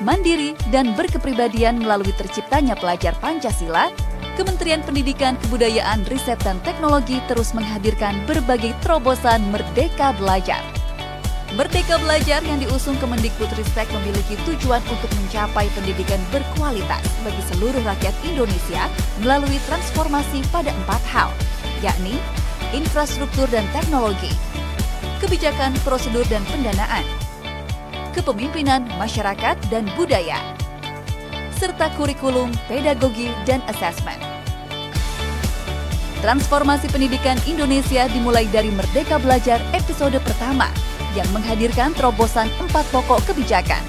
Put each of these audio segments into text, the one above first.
mandiri, dan berkepribadian melalui terciptanya pelajar Pancasila, Kementerian Pendidikan, Kebudayaan, Riset, dan Teknologi terus menghadirkan berbagai terobosan Merdeka Belajar. Merdeka Belajar yang diusung Kemendikbudristek memiliki tujuan untuk mencapai pendidikan berkualitas bagi seluruh rakyat Indonesia melalui transformasi pada 4 hal, yakni infrastruktur dan teknologi, kebijakan, prosedur dan pendanaan, kepemimpinan masyarakat dan budaya, serta kurikulum, pedagogi, dan asesmen. Transformasi pendidikan Indonesia dimulai dari Merdeka Belajar episode pertama yang menghadirkan terobosan 4 pokok kebijakan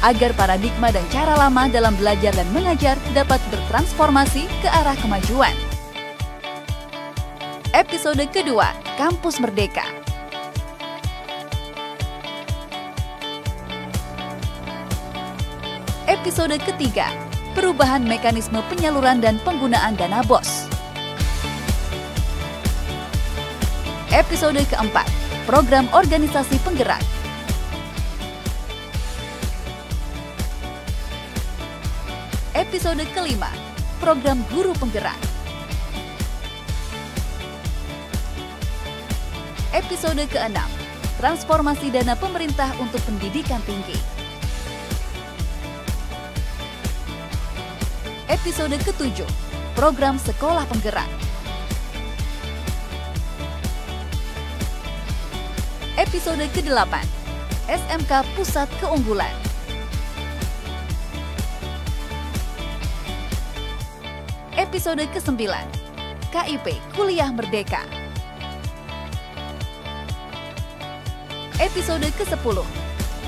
agar paradigma dan cara lama dalam belajar dan mengajar dapat bertransformasi ke arah kemajuan. Episode kedua, Kampus Merdeka. Episode ketiga, perubahan mekanisme penyaluran dan penggunaan dana BOS. Episode keempat, program organisasi penggerak. Episode kelima, program guru penggerak. Episode keenam, transformasi dana pemerintah untuk pendidikan tinggi. Episode ketujuh, program sekolah penggerak. Episode ke-8, SMK Pusat Keunggulan. Episode ke-9, KIP Kuliah Merdeka. Episode ke-10,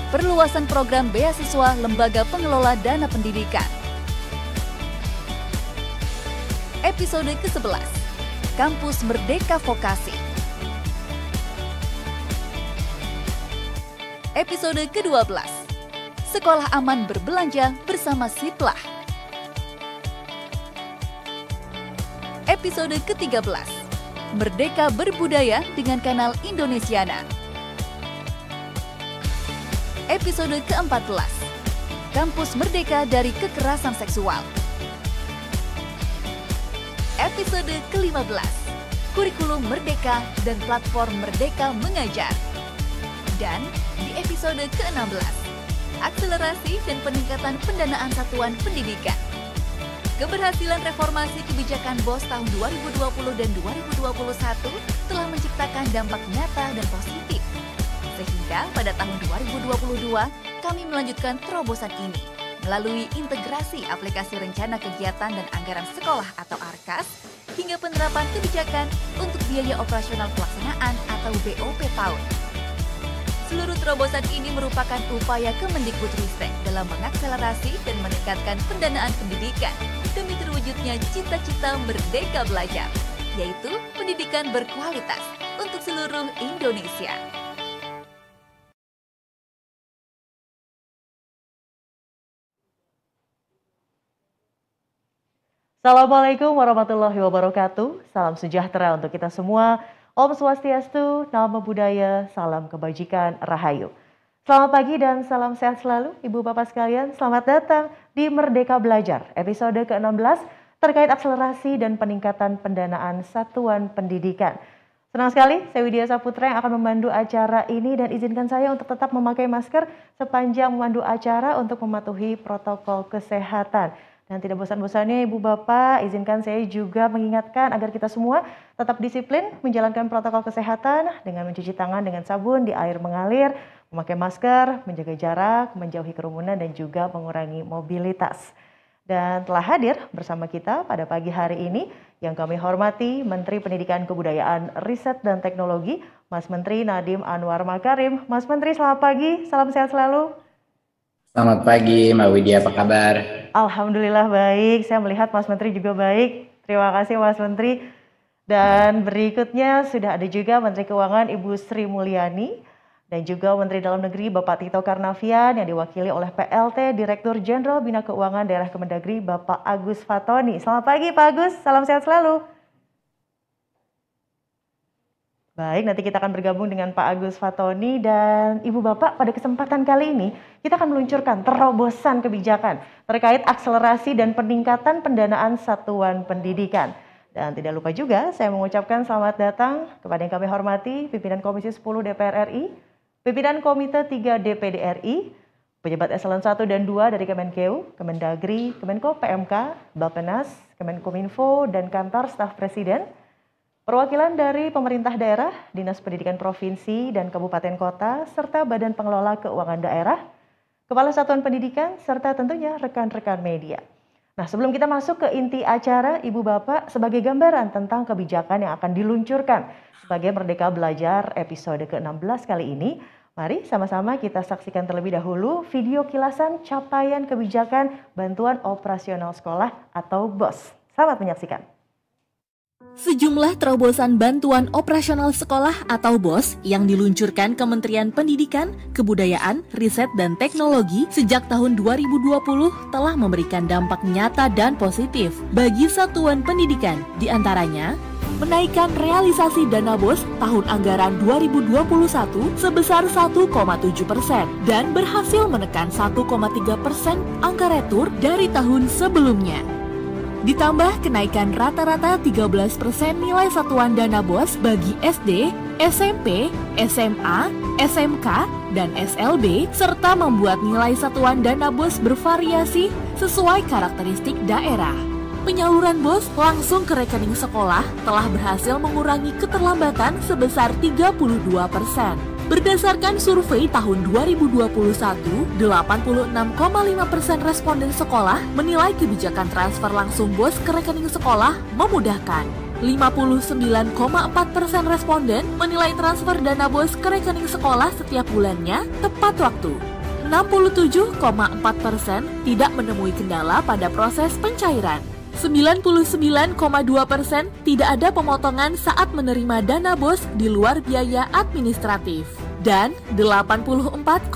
perluasan program beasiswa Lembaga Pengelola Dana Pendidikan. Episode ke-11, Kampus Merdeka Vokasi. Episode ke-12, Sekolah Aman Berbelanja bersama Sitlah. Episode ke-13, Merdeka Berbudaya dengan kanal Indonesiana. Episode ke-14, Kampus Merdeka dari Kekerasan Seksual. Episode ke-15, Kurikulum Merdeka dan Platform Merdeka Mengajar. Dan di episode ke-16, akselerasi dan peningkatan pendanaan satuan pendidikan. Keberhasilan reformasi kebijakan BOS tahun 2020 dan 2021 telah menciptakan dampak nyata dan positif. Sehingga pada tahun 2022, kami melanjutkan terobosan ini melalui integrasi aplikasi rencana kegiatan dan anggaran sekolah atau ARKAS, hingga penerapan kebijakan untuk biaya operasional pelaksanaan atau BOP PAUD. Seluruh terobosan ini merupakan upaya Kemendikbudristek dalam mengakselerasi dan meningkatkan pendanaan pendidikan demi terwujudnya cita-cita Merdeka Belajar, yaitu pendidikan berkualitas untuk seluruh Indonesia. Assalamualaikum warahmatullahi wabarakatuh. Salam sejahtera untuk kita semua. Om Swastiastu, Namo Buddhaya, salam kebajikan, Rahayu. Selamat pagi dan salam sehat selalu Ibu Bapak sekalian. Selamat datang di Merdeka Belajar, episode ke-16 terkait akselerasi dan peningkatan pendanaan satuan pendidikan. Senang sekali, saya Widya Saputra yang akan memandu acara ini dan izinkan saya untuk tetap memakai masker sepanjang memandu acara untuk mematuhi protokol kesehatan. Dan tidak bosan-bosannya Ibu Bapak, izinkan saya juga mengingatkan agar kita semua tetap disiplin menjalankan protokol kesehatan dengan mencuci tangan dengan sabun di air mengalir, memakai masker, menjaga jarak, menjauhi kerumunan dan juga mengurangi mobilitas. Dan telah hadir bersama kita pada pagi hari ini yang kami hormati Menteri Pendidikan Kebudayaan, Riset dan Teknologi, Mas Menteri Nadiem Anwar Makarim. Mas Menteri, selamat pagi, salam sehat selalu. Selamat pagi, Mbak Widya, apa kabar? Alhamdulillah baik, saya melihat Mas Menteri juga baik. Terima kasih Mas Menteri. Dan berikutnya sudah ada juga Menteri Keuangan Ibu Sri Mulyani dan juga Menteri Dalam Negeri Bapak Tito Karnavian yang diwakili oleh PLT Direktur Jenderal Bina Keuangan Daerah Kemendagri Bapak Agus Fatoni. Selamat pagi Pak Agus, salam sehat selalu. Baik, nanti kita akan bergabung dengan Pak Agus Fatoni dan Ibu Bapak. Pada kesempatan kali ini, kita akan meluncurkan terobosan kebijakan terkait akselerasi dan peningkatan pendanaan satuan pendidikan. Dan tidak lupa juga, saya mengucapkan selamat datang kepada yang kami hormati, Pimpinan Komisi 10 DPR RI, Pimpinan Komite 3 DPD RI, pejabat eselon 1 dan 2 dari Kemenkeu, Kemendagri, Kemenko PMK, Bappenas, Kemenkominfo, dan Kantor Staf Presiden, perwakilan dari pemerintah daerah, Dinas Pendidikan Provinsi dan Kabupaten Kota, serta Badan Pengelola Keuangan Daerah, Kepala Satuan Pendidikan, serta tentunya rekan-rekan media. Nah, sebelum kita masuk ke inti acara, Ibu Bapak, sebagai gambaran tentang kebijakan yang akan diluncurkan sebagai Merdeka Belajar episode ke-16 kali ini, mari sama-sama kita saksikan terlebih dahulu video kilasan capaian kebijakan Bantuan Operasional Sekolah atau BOS. Selamat menyaksikan. Sejumlah terobosan bantuan operasional sekolah atau BOS yang diluncurkan Kementerian Pendidikan, Kebudayaan, Riset, dan Teknologi sejak tahun 2020 telah memberikan dampak nyata dan positif bagi satuan pendidikan, diantaranya menaikkan realisasi dana BOS tahun anggaran 2021 sebesar 1,7% dan berhasil menekan 1,3% angka retur dari tahun sebelumnya. Ditambah kenaikan rata-rata 13% nilai satuan dana BOS bagi SD, SMP, SMA, SMK, dan SLB, serta membuat nilai satuan dana BOS bervariasi sesuai karakteristik daerah. Penyaluran BOS langsung ke rekening sekolah telah berhasil mengurangi keterlambatan sebesar 32%. Berdasarkan survei tahun 2021, 86,5% responden sekolah menilai kebijakan transfer langsung BOS ke rekening sekolah memudahkan. 59,4% responden menilai transfer dana BOS ke rekening sekolah setiap bulannya tepat waktu. 67,4% tidak menemui kendala pada proses pencairan. 99,2% tidak ada pemotongan saat menerima dana BOS di luar biaya administratif. Dan 84,1%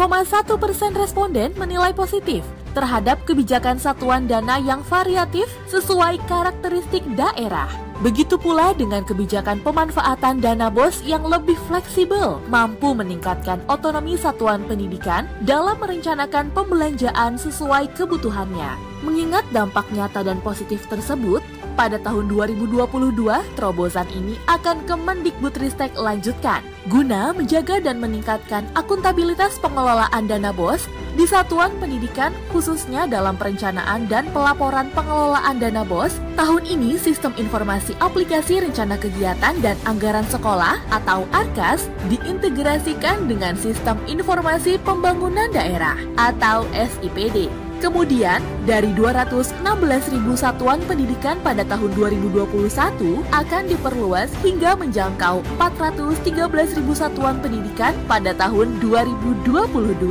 responden menilai positif terhadap kebijakan satuan dana yang variatif sesuai karakteristik daerah. Begitu pula dengan kebijakan pemanfaatan dana BOS yang lebih fleksibel, mampu meningkatkan otonomi satuan pendidikan dalam merencanakan pembelanjaan sesuai kebutuhannya. Mengingat dampak nyata dan positif tersebut, pada tahun 2022, terobosan ini akan Kemendikbudristek lanjutkan guna menjaga dan meningkatkan akuntabilitas pengelolaan dana BOS di satuan pendidikan, khususnya dalam perencanaan dan pelaporan pengelolaan dana BOS. Tahun ini, Sistem Informasi Aplikasi Rencana Kegiatan dan Anggaran Sekolah atau ARKAS diintegrasikan dengan Sistem Informasi Pembangunan Daerah atau SIPD. Kemudian, dari 216.000 satuan pendidikan pada tahun 2021 akan diperluas hingga menjangkau 413.000 satuan pendidikan pada tahun 2022.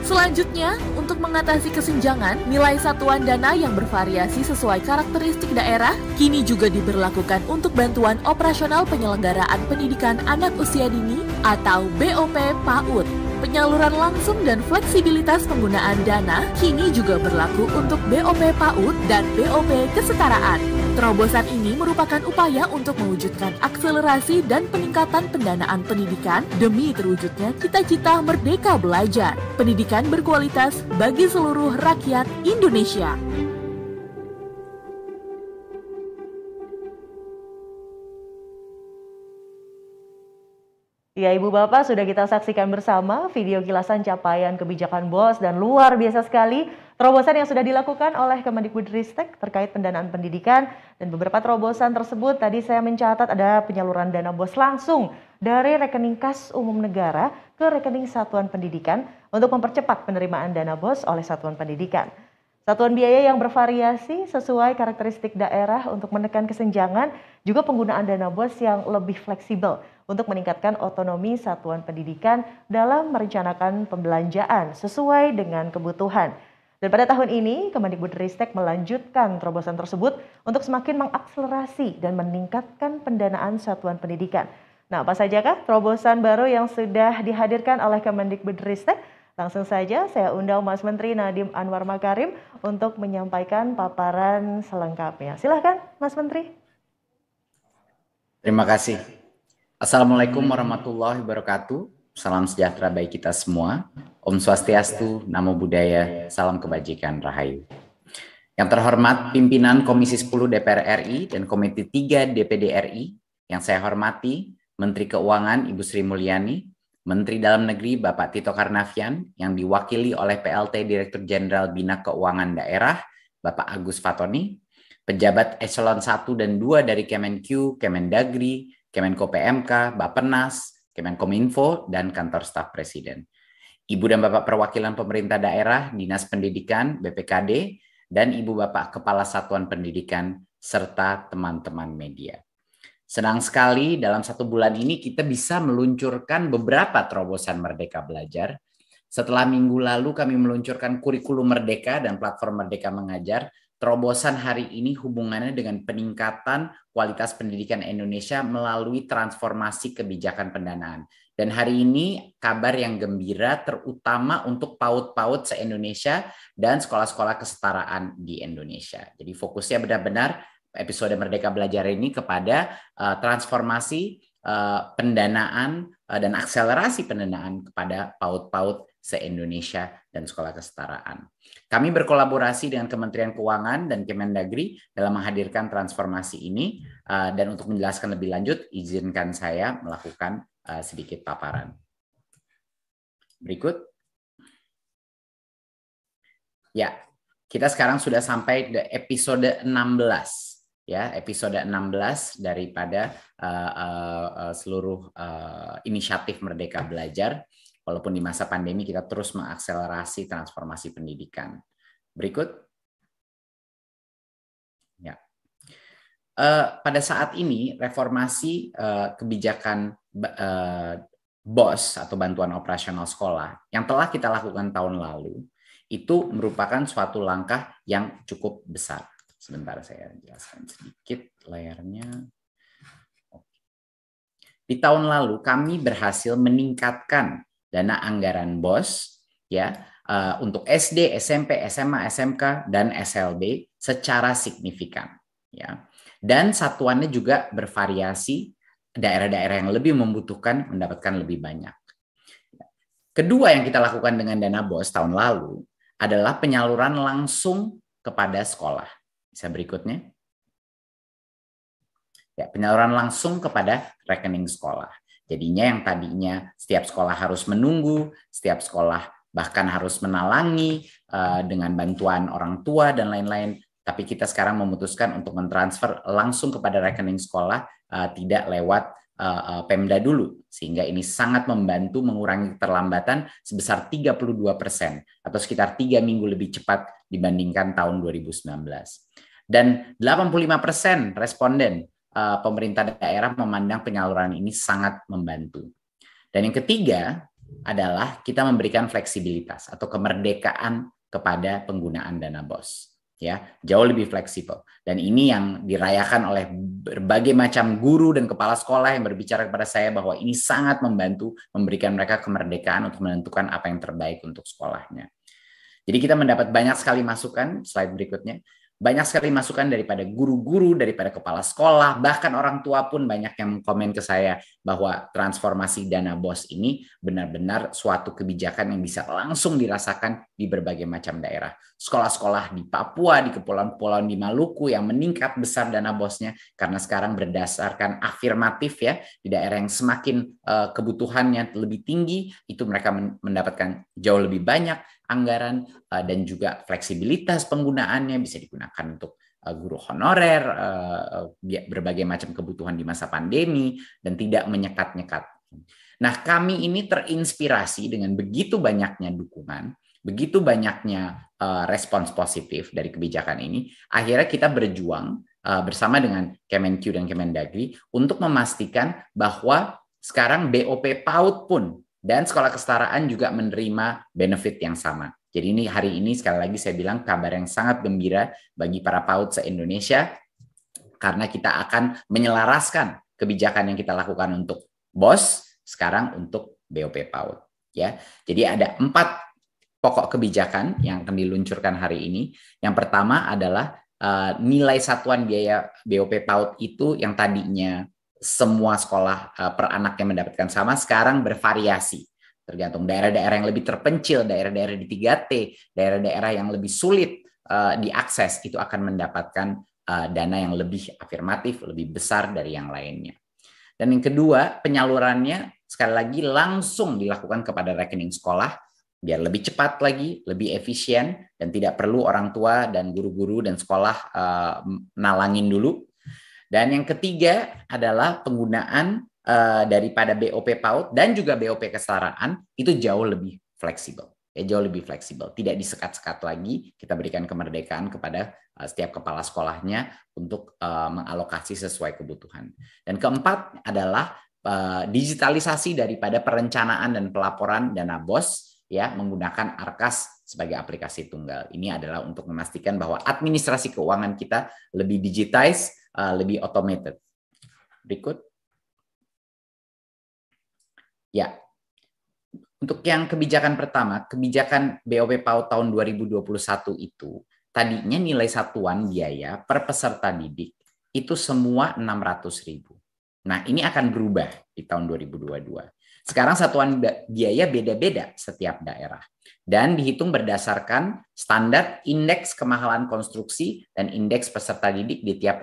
Selanjutnya, untuk mengatasi kesenjangan, nilai satuan dana yang bervariasi sesuai karakteristik daerah kini juga diberlakukan untuk bantuan operasional penyelenggaraan pendidikan anak usia dini atau BOP PAUD. Penyaluran langsung dan fleksibilitas penggunaan dana kini juga berlaku untuk BOP PAUD dan BOP kesetaraan. Terobosan ini merupakan upaya untuk mewujudkan akselerasi dan peningkatan pendanaan pendidikan demi terwujudnya cita-cita Merdeka Belajar, pendidikan berkualitas bagi seluruh rakyat Indonesia. Ya, Ibu Bapak, sudah kita saksikan bersama video kilasan capaian kebijakan BOS dan luar biasa sekali terobosan yang sudah dilakukan oleh Kemendikbudristek terkait pendanaan pendidikan, dan beberapa terobosan tersebut tadi saya mencatat ada penyaluran dana BOS langsung dari rekening kas umum negara ke rekening satuan pendidikan untuk mempercepat penerimaan dana BOS oleh satuan pendidikan. Satuan biaya yang bervariasi sesuai karakteristik daerah untuk menekan kesenjangan, juga penggunaan dana BOS yang lebih fleksibel untuk meningkatkan otonomi satuan pendidikan dalam merencanakan pembelanjaan sesuai dengan kebutuhan. Dan pada tahun ini, Kemendikbudristek melanjutkan terobosan tersebut untuk semakin mengakselerasi dan meningkatkan pendanaan satuan pendidikan. Nah, apa sajakah terobosan baru yang sudah dihadirkan oleh Kemendikbudristek? Langsung saja saya undang Mas Menteri Nadiem Anwar Makarim untuk menyampaikan paparan selengkapnya. Silahkan Mas Menteri. Terima kasih. Assalamualaikum warahmatullahi wabarakatuh. Salam sejahtera bagi kita semua. Om Swastiastu, Namo Buddhaya, salam kebajikan Rahayu. Yang terhormat pimpinan Komisi 10 DPR RI dan Komisi 3 DPD RI, yang saya hormati Menteri Keuangan Ibu Sri Mulyani, Menteri Dalam Negeri Bapak Tito Karnavian, yang diwakili oleh PLT Direktur Jenderal Bina Keuangan Daerah Bapak Agus Fatoni, pejabat eselon 1 dan 2 dari Kemenq, Kemendagri, Kemenko PMK, Bappenas, Kemenkominfo, dan Kantor Staf Presiden. Ibu dan Bapak perwakilan pemerintah daerah, Dinas Pendidikan, BPKD, dan Ibu Bapak Kepala Satuan Pendidikan, serta teman-teman media. Senang sekali dalam 1 bulan ini kita bisa meluncurkan beberapa terobosan Merdeka Belajar. Setelah minggu lalu kami meluncurkan kurikulum Merdeka dan platform Merdeka Mengajar, terobosan hari ini hubungannya dengan peningkatan kualitas pendidikan Indonesia melalui transformasi kebijakan pendanaan. Dan hari ini kabar yang gembira terutama untuk PAUD-PAUD se-Indonesia dan sekolah-sekolah kesetaraan di Indonesia. Jadi fokusnya benar-benar episode Merdeka Belajar ini kepada transformasi pendanaan dan akselerasi pendanaan kepada PAUD-PAUD se-Indonesia dan sekolah kesetaraan. Kami berkolaborasi dengan Kementerian Keuangan dan Kemendagri dalam menghadirkan transformasi ini, dan untuk menjelaskan lebih lanjut, izinkan saya melakukan sedikit paparan. Berikut. Ya, kita sekarang sudah sampai di episode 16. Ya, episode 16 daripada seluruh inisiatif Merdeka Belajar. Walaupun di masa pandemi kita terus mengakselerasi transformasi pendidikan. Berikut. Ya. Pada saat ini reformasi kebijakan BOS atau bantuan operasional sekolah yang telah kita lakukan tahun lalu itu merupakan suatu langkah yang cukup besar. Sebentar saya jelaskan sedikit layarnya. Di tahun lalu kami berhasil meningkatkan dana anggaran BOS ya untuk SD, SMP, SMA, SMK dan SLB secara signifikan ya. Dan satuannya juga bervariasi, daerah-daerah yang lebih membutuhkan mendapatkan lebih banyak. Kedua yang kita lakukan dengan dana BOS tahun lalu adalah penyaluran langsung kepada sekolah. Bisa berikutnya. Ya, penyaluran langsung kepada rekening sekolah. Jadinya yang tadinya setiap sekolah harus menunggu, setiap sekolah bahkan harus menalangi dengan bantuan orang tua dan lain-lain. Tapi kita sekarang memutuskan untuk mentransfer langsung kepada rekening sekolah, tidak lewat Pemda dulu. Sehingga ini sangat membantu mengurangi keterlambatan sebesar 32% atau sekitar 3 minggu lebih cepat dibandingkan tahun 2019. Dan 85% responden pemerintah daerah memandang penyaluran ini sangat membantu. Dan yang ketiga adalah kita memberikan fleksibilitas atau kemerdekaan kepada penggunaan dana BOS. Ya, jauh lebih fleksibel. Dan ini yang dirayakan oleh berbagai macam guru dan kepala sekolah yang berbicara kepada saya bahwa ini sangat membantu memberikan mereka kemerdekaan untuk menentukan apa yang terbaik untuk sekolahnya. Jadi kita mendapat banyak sekali masukan, slide berikutnya. Banyak sekali masukan daripada guru-guru, daripada kepala sekolah, bahkan orang tua pun banyak yang mengkomen ke saya bahwa transformasi dana BOS ini benar-benar suatu kebijakan yang bisa langsung dirasakan di berbagai macam daerah. Sekolah-sekolah di Papua, di kepulauan-kepulauan di Maluku yang meningkat besar dana BOS-nya karena sekarang berdasarkan afirmatif ya, di daerah yang semakin kebutuhannya lebih tinggi, itu mereka mendapatkan jauh lebih banyak anggaran dan juga fleksibilitas penggunaannya bisa digunakan untuk guru honorer, berbagai macam kebutuhan di masa pandemi dan tidak menyekat-nyekat. Nah, kami ini terinspirasi dengan begitu banyaknya dukungan, begitu banyaknya respons positif dari kebijakan ini, akhirnya kita berjuang bersama dengan Kemenq dan Kemendagri untuk memastikan bahwa sekarang BOP PAUD pun dan sekolah kesetaraan juga menerima benefit yang sama. Jadi ini hari ini sekali lagi saya bilang kabar yang sangat gembira bagi para PAUD se-Indonesia karena kita akan menyelaraskan kebijakan yang kita lakukan untuk BOS sekarang untuk BOP PAUD ya. Jadi ada 4 pokok kebijakan yang akan diluncurkan hari ini. Yang pertama adalah nilai satuan biaya BOP PAUD itu yang tadinya semua sekolah per anak yang mendapatkan sama, sekarang bervariasi. Tergantung daerah-daerah yang lebih terpencil, daerah-daerah di 3T, daerah-daerah yang lebih sulit diakses, itu akan mendapatkan dana yang lebih afirmatif, lebih besar dari yang lainnya. Dan yang kedua, penyalurannya sekali lagi langsung dilakukan kepada rekening sekolah, biar lebih cepat lagi, lebih efisien, dan tidak perlu orang tua dan guru-guru dan sekolah nalangin dulu. Dan yang ketiga adalah penggunaan daripada BOP PAUD dan juga BOP kesetaraan itu jauh lebih fleksibel. Jauh lebih fleksibel, tidak disekat-sekat lagi. Kita berikan kemerdekaan kepada setiap kepala sekolahnya untuk mengalokasi sesuai kebutuhan. Dan keempat adalah digitalisasi daripada perencanaan dan pelaporan dana BOS, ya, menggunakan Arkas sebagai aplikasi tunggal. Ini adalah untuk memastikan bahwa administrasi keuangan kita lebih digitize, lebih automated. Berikut. Ya. Untuk yang kebijakan pertama, kebijakan BOP PAUD tahun 2021 itu tadinya nilai satuan biaya per peserta didik itu semua 600.000. Nah, ini akan berubah di tahun 2022. Sekarang satuan biaya beda-beda setiap daerah dan dihitung berdasarkan standar indeks kemahalan konstruksi dan indeks peserta didik di tiap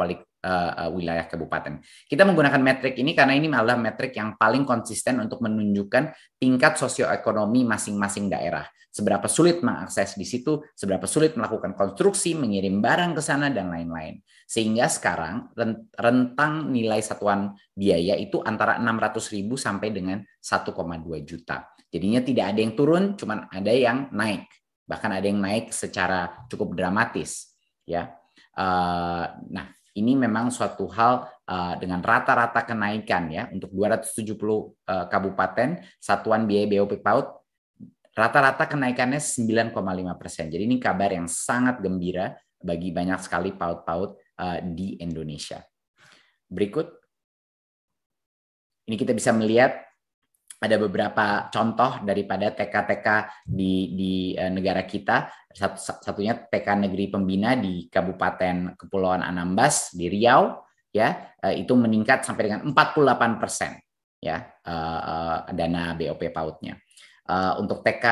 wilayah kabupaten. Kita menggunakan metrik ini karena ini adalah metrik yang paling konsisten untuk menunjukkan tingkat sosioekonomi masing-masing daerah. Seberapa sulit mengakses di situ, seberapa sulit melakukan konstruksi, mengirim barang ke sana, dan lain-lain. Sehingga sekarang rentang nilai satuan biaya itu antara 600.000 sampai dengan 1,2 juta. Jadinya tidak ada yang turun, cuman ada yang naik. Bahkan ada yang naik secara cukup dramatis. Ya. Nah, ini memang suatu hal dengan rata-rata kenaikan ya untuk 270 kabupaten satuan biaya BOP PAUD rata-rata kenaikannya 9,5%. Jadi ini kabar yang sangat gembira bagi banyak sekali PAUD-PAUD di Indonesia. Berikut, ini kita bisa melihat ada beberapa contoh daripada TK-TK di negara kita. Satunya TK Negeri Pembina di Kabupaten Kepulauan Anambas di Riau, ya itu meningkat sampai dengan 48% ya dana BOP PAUD-nya. Untuk TK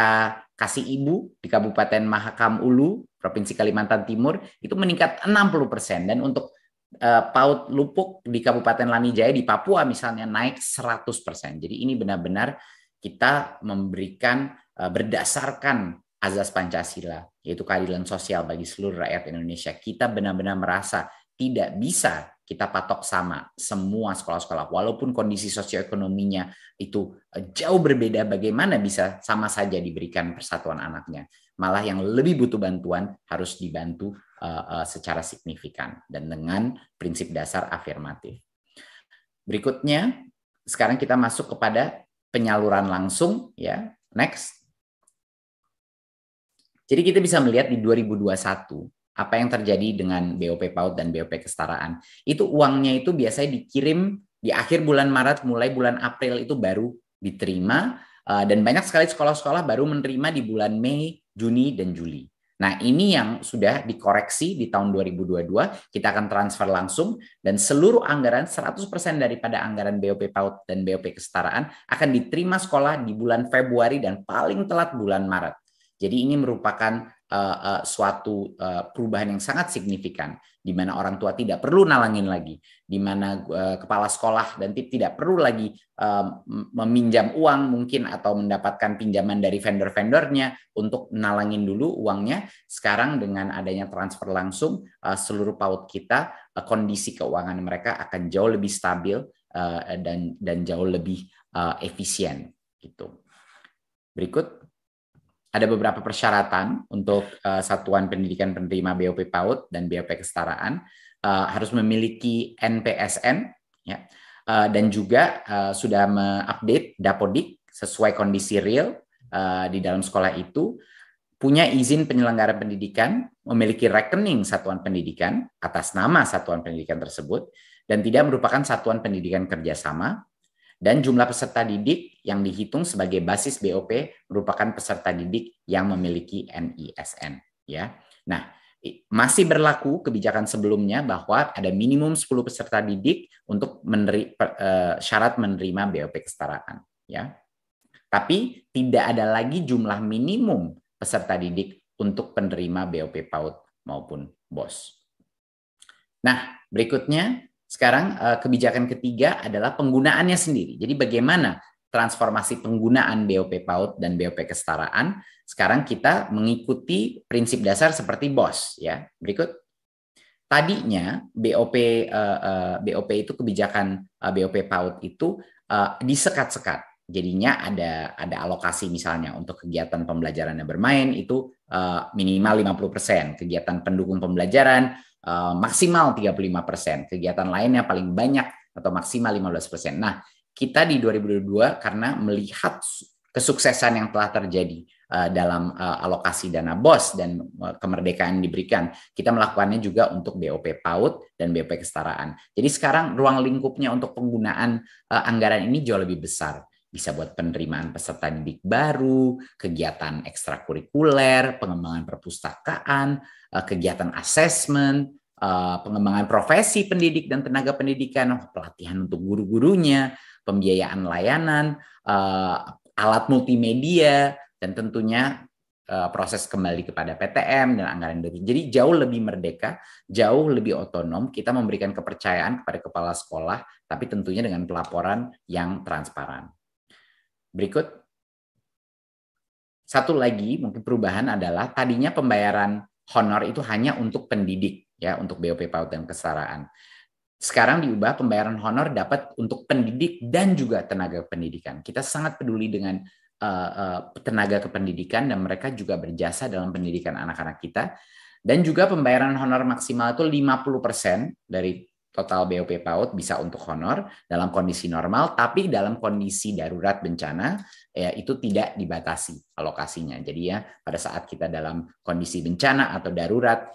Kasih Ibu di Kabupaten Mahakam Ulu, Provinsi Kalimantan Timur, itu meningkat 60%. Dan untuk PAUD Lupuk di Kabupaten Lanijaya di Papua misalnya naik 100%. Jadi ini benar-benar kita memberikan berdasarkan azas Pancasila, yaitu keadilan sosial bagi seluruh rakyat Indonesia. Kita benar-benar merasa tidak bisa kita patok sama semua sekolah-sekolah, walaupun kondisi sosioekonominya itu jauh berbeda, bagaimana bisa sama saja diberikan persatuan anaknya. Malah yang lebih butuh bantuan harus dibantu secara signifikan dan dengan prinsip dasar afirmatif. Berikutnya, sekarang kita masuk kepada penyaluran langsung, ya. Next. Jadi kita bisa melihat di 2021 apa yang terjadi dengan BOP PAUD dan BOP kesetaraan. Itu uangnya itu biasanya dikirim di akhir bulan Maret, mulai bulan April itu baru diterima, dan banyak sekali sekolah-sekolah baru menerima di bulan Mei, Juni, dan Juli. Nah, ini yang sudah dikoreksi di tahun 2022, kita akan transfer langsung, dan seluruh anggaran, 100% daripada anggaran BOP PAUD dan BOP kesetaraan akan diterima sekolah di bulan Februari dan paling telat bulan Maret. Jadi ini merupakan suatu perubahan yang sangat signifikan, di mana orang tua tidak perlu nalangin lagi, di mana kepala sekolah dan tidak perlu lagi meminjam uang mungkin atau mendapatkan pinjaman dari vendor-vendornya untuk nalangin dulu uangnya. Sekarang dengan adanya transfer langsung, seluruh PAUD kita, kondisi keuangan mereka akan jauh lebih stabil dan jauh lebih efisien gitu. Berikut. Ada beberapa persyaratan untuk satuan pendidikan penerima BOP PAUD dan BOP kesetaraan, harus memiliki NPSN, ya, dan juga sudah mengupdate Dapodik sesuai kondisi real di dalam sekolah itu, punya izin penyelenggara pendidikan, memiliki rekening satuan pendidikan atas nama satuan pendidikan tersebut, dan tidak merupakan satuan pendidikan kerjasama. Dan jumlah peserta didik yang dihitung sebagai basis BOP merupakan peserta didik yang memiliki NISN. Ya. Nah, masih berlaku kebijakan sebelumnya bahwa ada minimum 10 peserta didik untuk syarat menerima BOP kesetaraan, ya. Tapi tidak ada lagi jumlah minimum peserta didik untuk penerima BOP PAUD maupun BOS. Nah, berikutnya sekarang kebijakan ketiga adalah penggunaannya sendiri. Jadi bagaimana transformasi penggunaan BOP PAUD dan BOP kesetaraan? Sekarang kita mengikuti prinsip dasar seperti BOS, ya. Berikut. Tadinya BOP itu kebijakan BOP PAUD itu disekat-sekat. Jadinya ada alokasi misalnya untuk kegiatan pembelajaran dan bermain itu minimal 50%, kegiatan pendukung pembelajaran maksimal 35%, kegiatan lainnya paling banyak atau maksimal 15%. Nah, kita di 2022 karena melihat kesuksesan yang telah terjadi dalam alokasi dana BOS dan kemerdekaan yang diberikan, kita melakukannya juga untuk BOP PAUD dan BOP kesetaraan. Jadi sekarang ruang lingkupnya untuk penggunaan anggaran ini jauh lebih besar. Bisa buat penerimaan peserta didik baru, kegiatan ekstrakurikuler, pengembangan perpustakaan, kegiatan asesmen, pengembangan profesi pendidik dan tenaga pendidikan, pelatihan untuk guru-gurunya, pembiayaan layanan, alat multimedia, dan tentunya proses kembali kepada PTM dan anggaran darurat. Jadi jauh lebih merdeka, jauh lebih otonom, kita memberikan kepercayaan kepada kepala sekolah, tapi tentunya dengan pelaporan yang transparan. Berikut. Satu lagi mungkin perubahan adalah tadinya pembayaran honor itu hanya untuk pendidik, ya, untuk BOP PAUD dan kesetaraan. Sekarang diubah pembayaran honor dapat untuk pendidik dan juga tenaga pendidikan. Kita sangat peduli dengan tenaga kependidikan dan mereka juga berjasa dalam pendidikan anak-anak kita. Dan juga pembayaran honor maksimal itu 50% dari total BOP PAUD bisa untuk honor dalam kondisi normal, tapi dalam kondisi darurat bencana ya itu tidak dibatasi alokasinya. Jadi ya pada saat kita dalam kondisi bencana atau darurat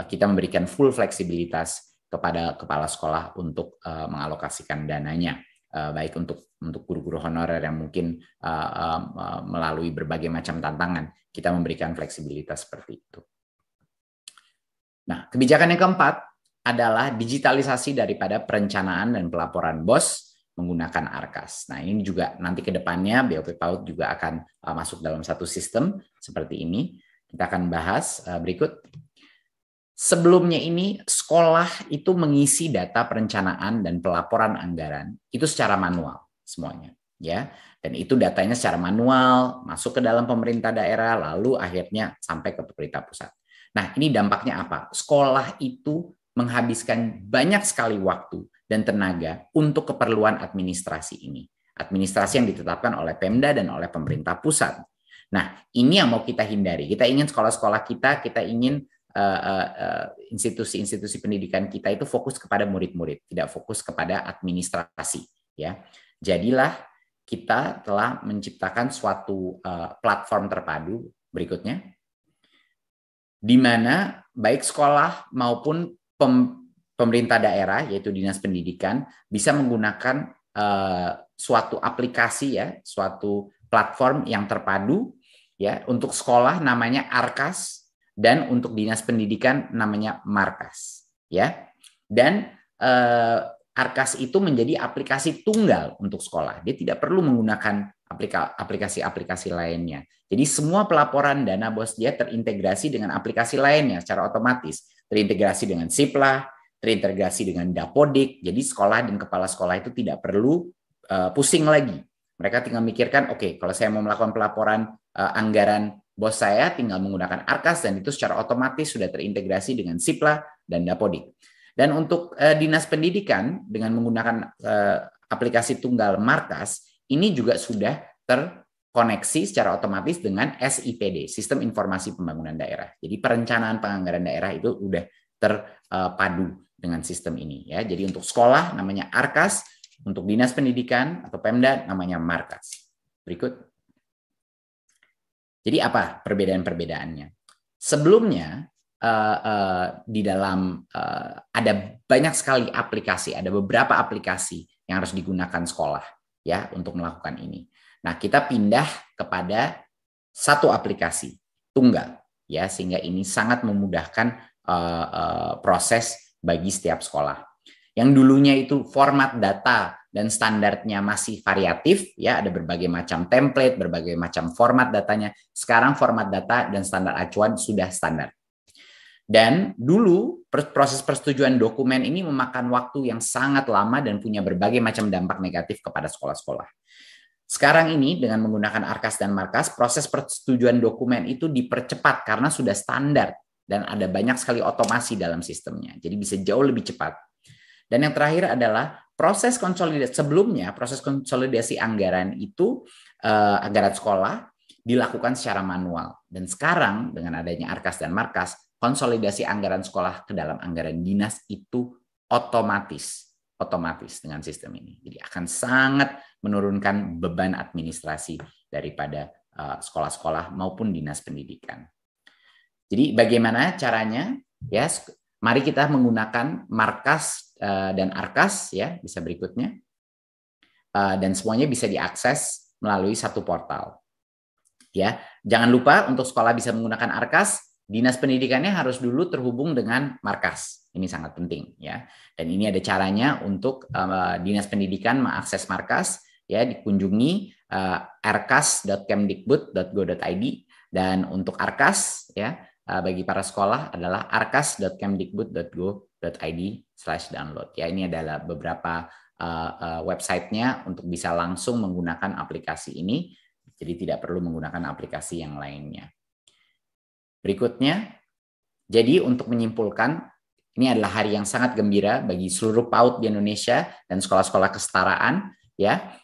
kita memberikan full fleksibilitas kepada kepala sekolah untuk mengalokasikan dananya, baik untuk guru-guru honorer yang mungkin melalui berbagai macam tantangan, kita memberikan fleksibilitas seperti itu. Nah, kebijakan yang keempat adalah digitalisasi daripada perencanaan dan pelaporan BOS menggunakan ARKAS. Nah, ini juga nanti ke depannya BOP PAUD juga akan masuk dalam satu sistem seperti ini. Kita akan bahas berikut. Sebelumnya ini sekolah itu mengisi data perencanaan dan pelaporan anggaran itu secara manual semuanya, ya. Dan itu datanya secara manual masuk ke dalam pemerintah daerah lalu akhirnya sampai ke pemerintah pusat. Nah, ini dampaknya apa? Sekolah itu menghabiskan banyak sekali waktu dan tenaga untuk keperluan administrasi ini. Administrasi yang ditetapkan oleh Pemda dan oleh pemerintah pusat. Nah, ini yang mau kita hindari. Kita ingin sekolah-sekolah kita ingin institusi-institusi pendidikan kita itu fokus kepada murid-murid, tidak fokus kepada administrasi, ya. Jadilah kita telah menciptakan suatu platform terpadu berikutnya, di mana baik sekolah maupun pemerintah daerah, yaitu dinas pendidikan, bisa menggunakan suatu aplikasi, ya, suatu platform yang terpadu, ya, untuk sekolah namanya ARKAS. Dan untuk dinas pendidikan namanya Markas, ya. Dan ARKAS itu menjadi aplikasi tunggal untuk sekolah. Dia tidak perlu menggunakan aplikasi-aplikasi lainnya. Jadi semua pelaporan dana BOS dia terintegrasi dengan aplikasi lainnya secara otomatis. Terintegrasi dengan Siplah, terintegrasi dengan Dapodik. Jadi sekolah dan kepala sekolah itu tidak perlu pusing lagi. Mereka tinggal mikirkan, oke, kalau saya mau melakukan pelaporan anggaran BOS saya tinggal menggunakan ARKAS dan itu secara otomatis sudah terintegrasi dengan Siplah dan Dapodik. Dan untuk dinas pendidikan dengan menggunakan aplikasi tunggal Markas, ini juga sudah terkoneksi secara otomatis dengan SIPD, Sistem Informasi Pembangunan Daerah. Jadi perencanaan penganggaran daerah itu sudah terpadu dengan sistem ini, ya. Jadi untuk sekolah namanya ARKAS, untuk dinas pendidikan atau Pemda namanya Markas. Berikut. Jadi apa perbedaan-perbedaannya? Sebelumnya di dalam ada banyak sekali aplikasi, ada beberapa aplikasi yang harus digunakan sekolah, ya, untuk melakukan ini. Nah, kita pindah kepada satu aplikasi tunggal, ya, sehingga ini sangat memudahkan proses bagi setiap sekolah. Yang dulunya itu format data dan standarnya masih variatif, ya, ada berbagai macam template, berbagai macam format datanya. Sekarang format data dan standar acuan sudah standar. Dan dulu proses persetujuan dokumen ini memakan waktu yang sangat lama dan punya berbagai macam dampak negatif kepada sekolah-sekolah. Sekarang ini dengan menggunakan Arkas dan Markas, proses persetujuan dokumen itu dipercepat karena sudah standar dan ada banyak sekali otomasi dalam sistemnya. Jadi bisa jauh lebih cepat. Dan yang terakhir adalah proses konsolidasi. Sebelumnya proses konsolidasi anggaran itu anggaran sekolah dilakukan secara manual. Dan sekarang dengan adanya Arkas dan Markas, konsolidasi anggaran sekolah ke dalam anggaran dinas itu otomatis dengan sistem ini. Jadi akan sangat menurunkan beban administrasi daripada sekolah-sekolah maupun dinas pendidikan. Jadi bagaimana caranya? Ya, mari kita menggunakan Markas dan Arkas, ya, bisa berikutnya. Dan semuanya bisa diakses melalui satu portal. Ya, jangan lupa untuk sekolah bisa menggunakan Arkas, dinas pendidikannya harus dulu terhubung dengan Markas. Ini sangat penting, ya. Dan ini ada caranya untuk dinas pendidikan mengakses Markas, ya, dikunjungi arkas.kemdikbud.go.id, dan untuk Arkas, ya, bagi para sekolah adalah arkas.kemdikbud.go.id/download. Ya, ini adalah beberapa websitenya untuk bisa langsung menggunakan aplikasi ini. Jadi tidak perlu menggunakan aplikasi yang lainnya. Berikutnya, jadi untuk menyimpulkan, ini adalah hari yang sangat gembira bagi seluruh PAUD di Indonesia dan sekolah-sekolah kesetaraan, ya.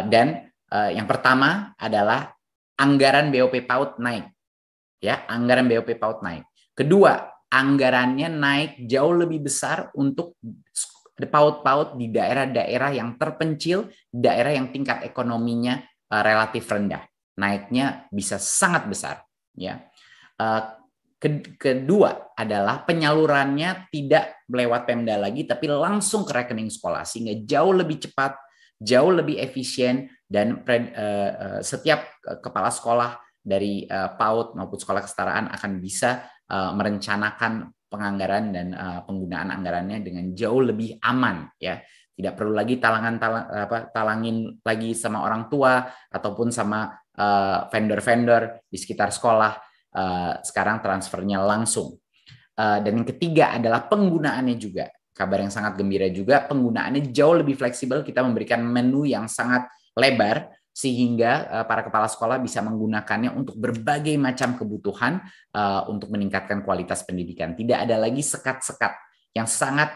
Dan yang pertama adalah anggaran BOP PAUD naik. Ya, anggaran BOP PAUD naik. Kedua, anggarannya naik jauh lebih besar untuk PAUD-PAUD di daerah-daerah yang terpencil, daerah yang tingkat ekonominya relatif rendah. Naiknya bisa sangat besar, ya. Kedua adalah penyalurannya tidak lewat Pemda lagi, tapi langsung ke rekening sekolah, sehingga jauh lebih cepat, jauh lebih efisien, dan setiap kepala sekolah dari PAUD maupun sekolah kesetaraan akan bisa merencanakan penganggaran dan penggunaan anggarannya dengan jauh lebih aman, ya. Tidak perlu lagi talangin lagi sama orang tua ataupun sama vendor-vendor di sekitar sekolah. Sekarang transfernya langsung. Dan yang ketiga adalah penggunaannya juga. Kabar yang sangat gembira juga, penggunaannya jauh lebih fleksibel. Kita memberikan menu yang sangat lebar sehingga para kepala sekolah bisa menggunakannya untuk berbagai macam kebutuhan untuk meningkatkan kualitas pendidikan. Tidak ada lagi sekat-sekat yang sangat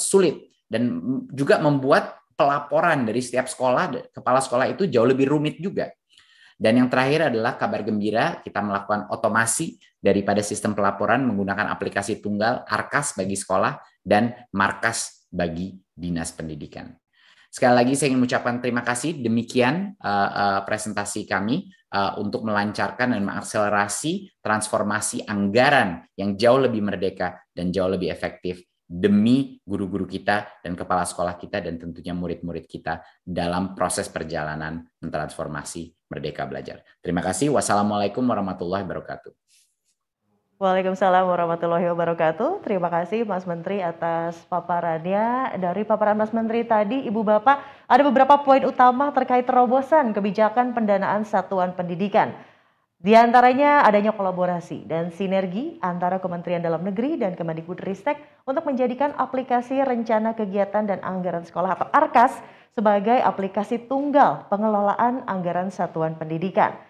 sulit dan juga membuat pelaporan dari setiap sekolah, kepala sekolah itu jauh lebih rumit juga. Dan yang terakhir adalah kabar gembira, kita melakukan otomasi daripada sistem pelaporan menggunakan aplikasi tunggal Arkas bagi sekolah dan Markas bagi dinas pendidikan. Sekali lagi saya ingin mengucapkan terima kasih. Demikian presentasi kami untuk melancarkan dan mengakselerasi transformasi anggaran yang jauh lebih merdeka dan jauh lebih efektif demi guru-guru kita dan kepala sekolah kita dan tentunya murid-murid kita dalam proses perjalanan mentransformasi Merdeka Belajar. Terima kasih. Wassalamualaikum warahmatullahi wabarakatuh. Waalaikumsalam warahmatullahi wabarakatuh. Terima kasih Mas Menteri atas paparannya. Dari paparan Mas Menteri tadi, Ibu Bapak, ada beberapa poin utama terkait terobosan kebijakan pendanaan satuan pendidikan. Di antaranya adanya kolaborasi dan sinergi antara Kementerian Dalam Negeri dan Kemendikbudristek untuk menjadikan aplikasi rencana kegiatan dan anggaran sekolah atau Arkas sebagai aplikasi tunggal pengelolaan anggaran satuan pendidikan.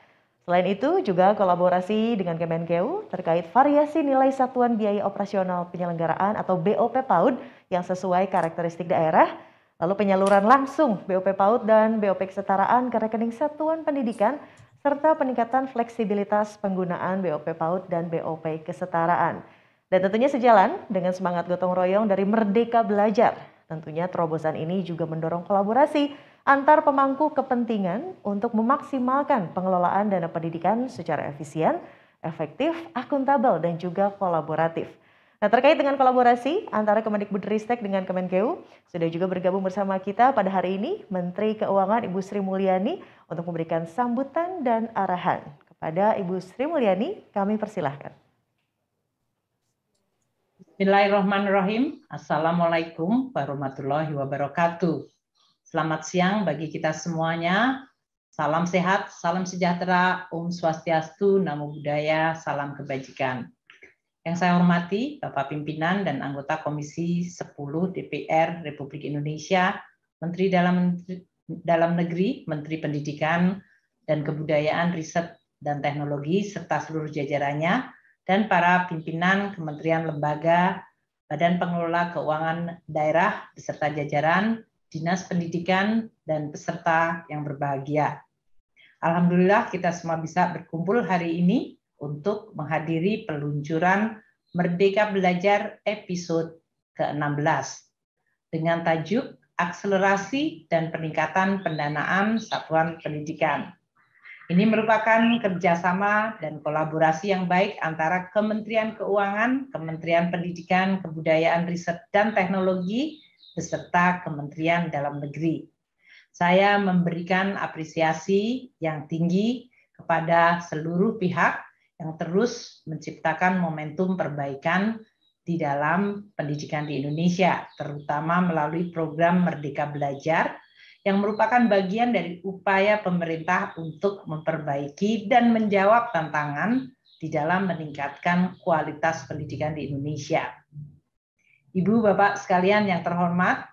Selain itu juga kolaborasi dengan Kemenkeu terkait variasi nilai satuan biaya operasional penyelenggaraan atau BOP PAUD yang sesuai karakteristik daerah, lalu penyaluran langsung BOP PAUD dan BOP kesetaraan ke rekening satuan pendidikan, serta peningkatan fleksibilitas penggunaan BOP PAUD dan BOP kesetaraan. Dan tentunya sejalan dengan semangat gotong royong dari Merdeka Belajar. Tentunya terobosan ini juga mendorong kolaborasi antar pemangku kepentingan untuk memaksimalkan pengelolaan dana pendidikan secara efisien, efektif, akuntabel, dan juga kolaboratif. Nah, terkait dengan kolaborasi antara Kemendikbudristek dengan Kemenkeu, sudah juga bergabung bersama kita pada hari ini Menteri Keuangan Ibu Sri Mulyani untuk memberikan sambutan dan arahan Pada Ibu Sri Mulyani, kami persilahkan. Bismillahirrahmanirrahim. Assalamualaikum warahmatullahi wabarakatuh. Selamat siang bagi kita semuanya. Salam sehat, salam sejahtera, Om Swastiastu, Namo Buddhaya, salam kebajikan. Yang saya hormati Bapak Pimpinan dan anggota Komisi 10 DPR Republik Indonesia, Menteri Dalam Negeri, Menteri Pendidikan dan Kebudayaan, Riset dan Teknologi, serta seluruh jajarannya, dan para pimpinan kementerian lembaga, badan pengelola keuangan daerah, beserta jajaran, dinas pendidikan, dan peserta yang berbahagia. Alhamdulillah kita semua bisa berkumpul hari ini untuk menghadiri peluncuran Merdeka Belajar episode ke-16 dengan tajuk Akselerasi dan Peningkatan Pendanaan Satuan Pendidikan. Ini merupakan kerjasama dan kolaborasi yang baik antara Kementerian Keuangan, Kementerian Pendidikan, Kebudayaan, Riset, dan Teknologi, beserta Kementerian Dalam Negeri. Saya memberikan apresiasi yang tinggi kepada seluruh pihak yang terus menciptakan momentum perbaikan di dalam pendidikan di Indonesia, terutama melalui program Merdeka Belajar, yang merupakan bagian dari upaya pemerintah untuk memperbaiki dan menjawab tantangan di dalam meningkatkan kualitas pendidikan di Indonesia. Ibu, Bapak sekalian yang terhormat,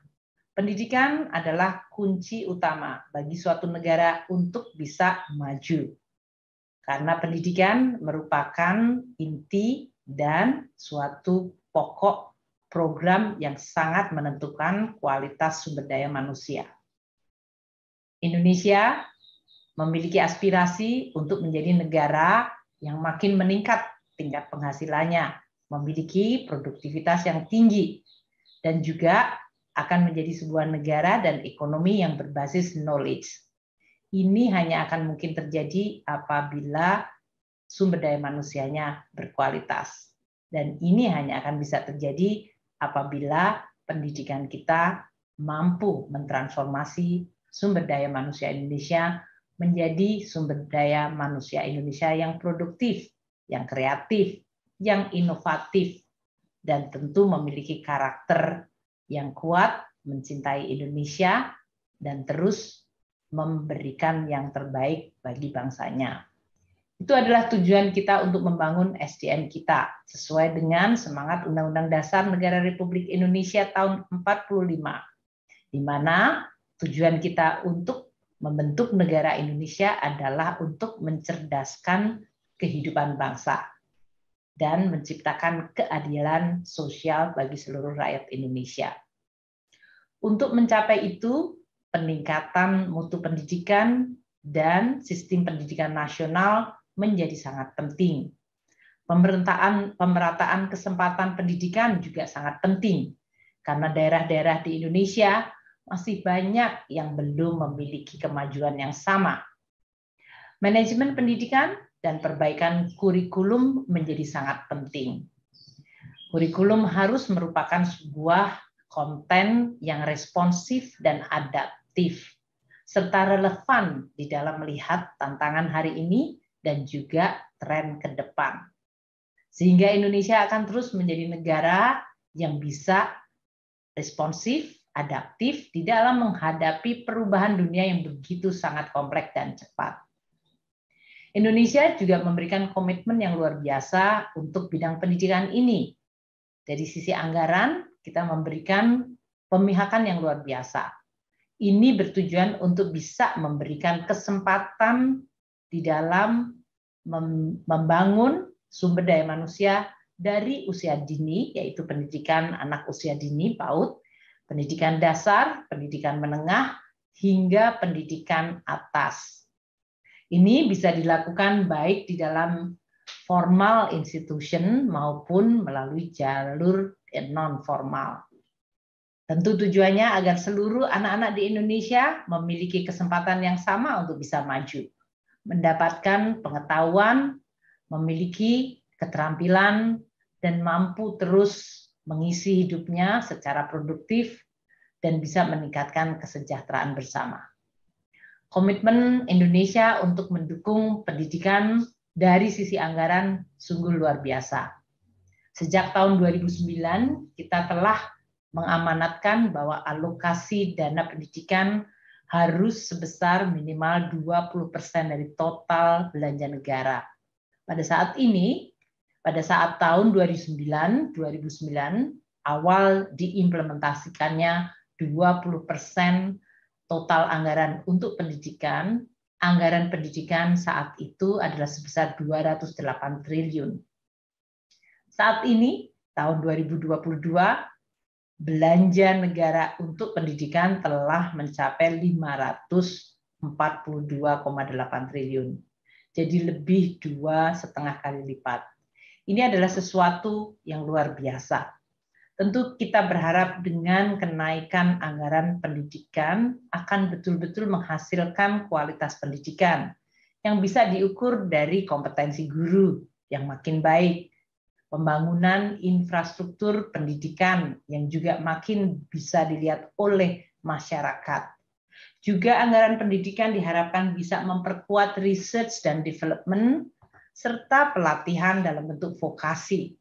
pendidikan adalah kunci utama bagi suatu negara untuk bisa maju. Karena pendidikan merupakan inti dan suatu pokok program yang sangat menentukan kualitas sumber daya manusia. Indonesia memiliki aspirasi untuk menjadi negara yang makin meningkat tingkat penghasilannya, memiliki produktivitas yang tinggi, dan juga akan menjadi sebuah negara dan ekonomi yang berbasis knowledge. Ini hanya akan mungkin terjadi apabila sumber daya manusianya berkualitas. Dan ini hanya akan bisa terjadi apabila pendidikan kita mampu mentransformasi sumber daya manusia Indonesia menjadi sumber daya manusia Indonesia yang produktif, yang kreatif, yang inovatif, dan tentu memiliki karakter yang kuat, mencintai Indonesia, dan terus memberikan yang terbaik bagi bangsanya. Itu adalah tujuan kita untuk membangun SDM kita, sesuai dengan semangat Undang-Undang Dasar Negara Republik Indonesia tahun 45, di mana tujuan kita untuk membentuk negara Indonesia adalah untuk mencerdaskan kehidupan bangsa dan menciptakan keadilan sosial bagi seluruh rakyat Indonesia. Untuk mencapai itu, peningkatan mutu pendidikan dan sistem pendidikan nasional menjadi sangat penting. Pemerataan kesempatan pendidikan juga sangat penting, karena daerah-daerah di Indonesia masih banyak yang belum memiliki kemajuan yang sama. Manajemen pendidikan dan perbaikan kurikulum menjadi sangat penting. Kurikulum harus merupakan sebuah konten yang responsif dan adaptif, serta relevan di dalam melihat tantangan hari ini dan juga tren ke depan. Sehingga Indonesia akan terus menjadi negara yang bisa responsif, adaptif di dalam menghadapi perubahan dunia yang begitu sangat kompleks dan cepat. Indonesia juga memberikan komitmen yang luar biasa untuk bidang pendidikan ini. Dari sisi anggaran, kita memberikan pemihakan yang luar biasa. Ini bertujuan untuk bisa memberikan kesempatan di dalam membangun sumber daya manusia dari usia dini, yaitu pendidikan anak usia dini, PAUD, pendidikan dasar, pendidikan menengah, hingga pendidikan atas. Ini bisa dilakukan baik di dalam formal institution maupun melalui jalur non-formal. Tentu tujuannya agar seluruh anak-anak di Indonesia memiliki kesempatan yang sama untuk bisa maju, mendapatkan pengetahuan, memiliki keterampilan, dan mampu terus mengisi hidupnya secara produktif dan bisa meningkatkan kesejahteraan bersama. Komitmen Indonesia untuk mendukung pendidikan dari sisi anggaran sungguh luar biasa. Sejak tahun 2009 kita telah mengamanatkan bahwa alokasi dana pendidikan harus sebesar minimal 20% dari total belanja negara. Pada saat ini, pada saat tahun 2009 awal diimplementasikannya 20% total anggaran untuk pendidikan, anggaran pendidikan saat itu adalah sebesar 208 triliun. Saat ini, tahun 2022, belanja negara untuk pendidikan telah mencapai 542,8 triliun. Jadi lebih 2,5 kali lipat. Ini adalah sesuatu yang luar biasa. Tentu kita berharap dengan kenaikan anggaran pendidikan akan betul-betul menghasilkan kualitas pendidikan yang bisa diukur dari kompetensi guru yang makin baik, pembangunan infrastruktur pendidikan yang juga makin bisa dilihat oleh masyarakat. Juga anggaran pendidikan diharapkan bisa memperkuat research dan development serta pelatihan dalam bentuk vokasi.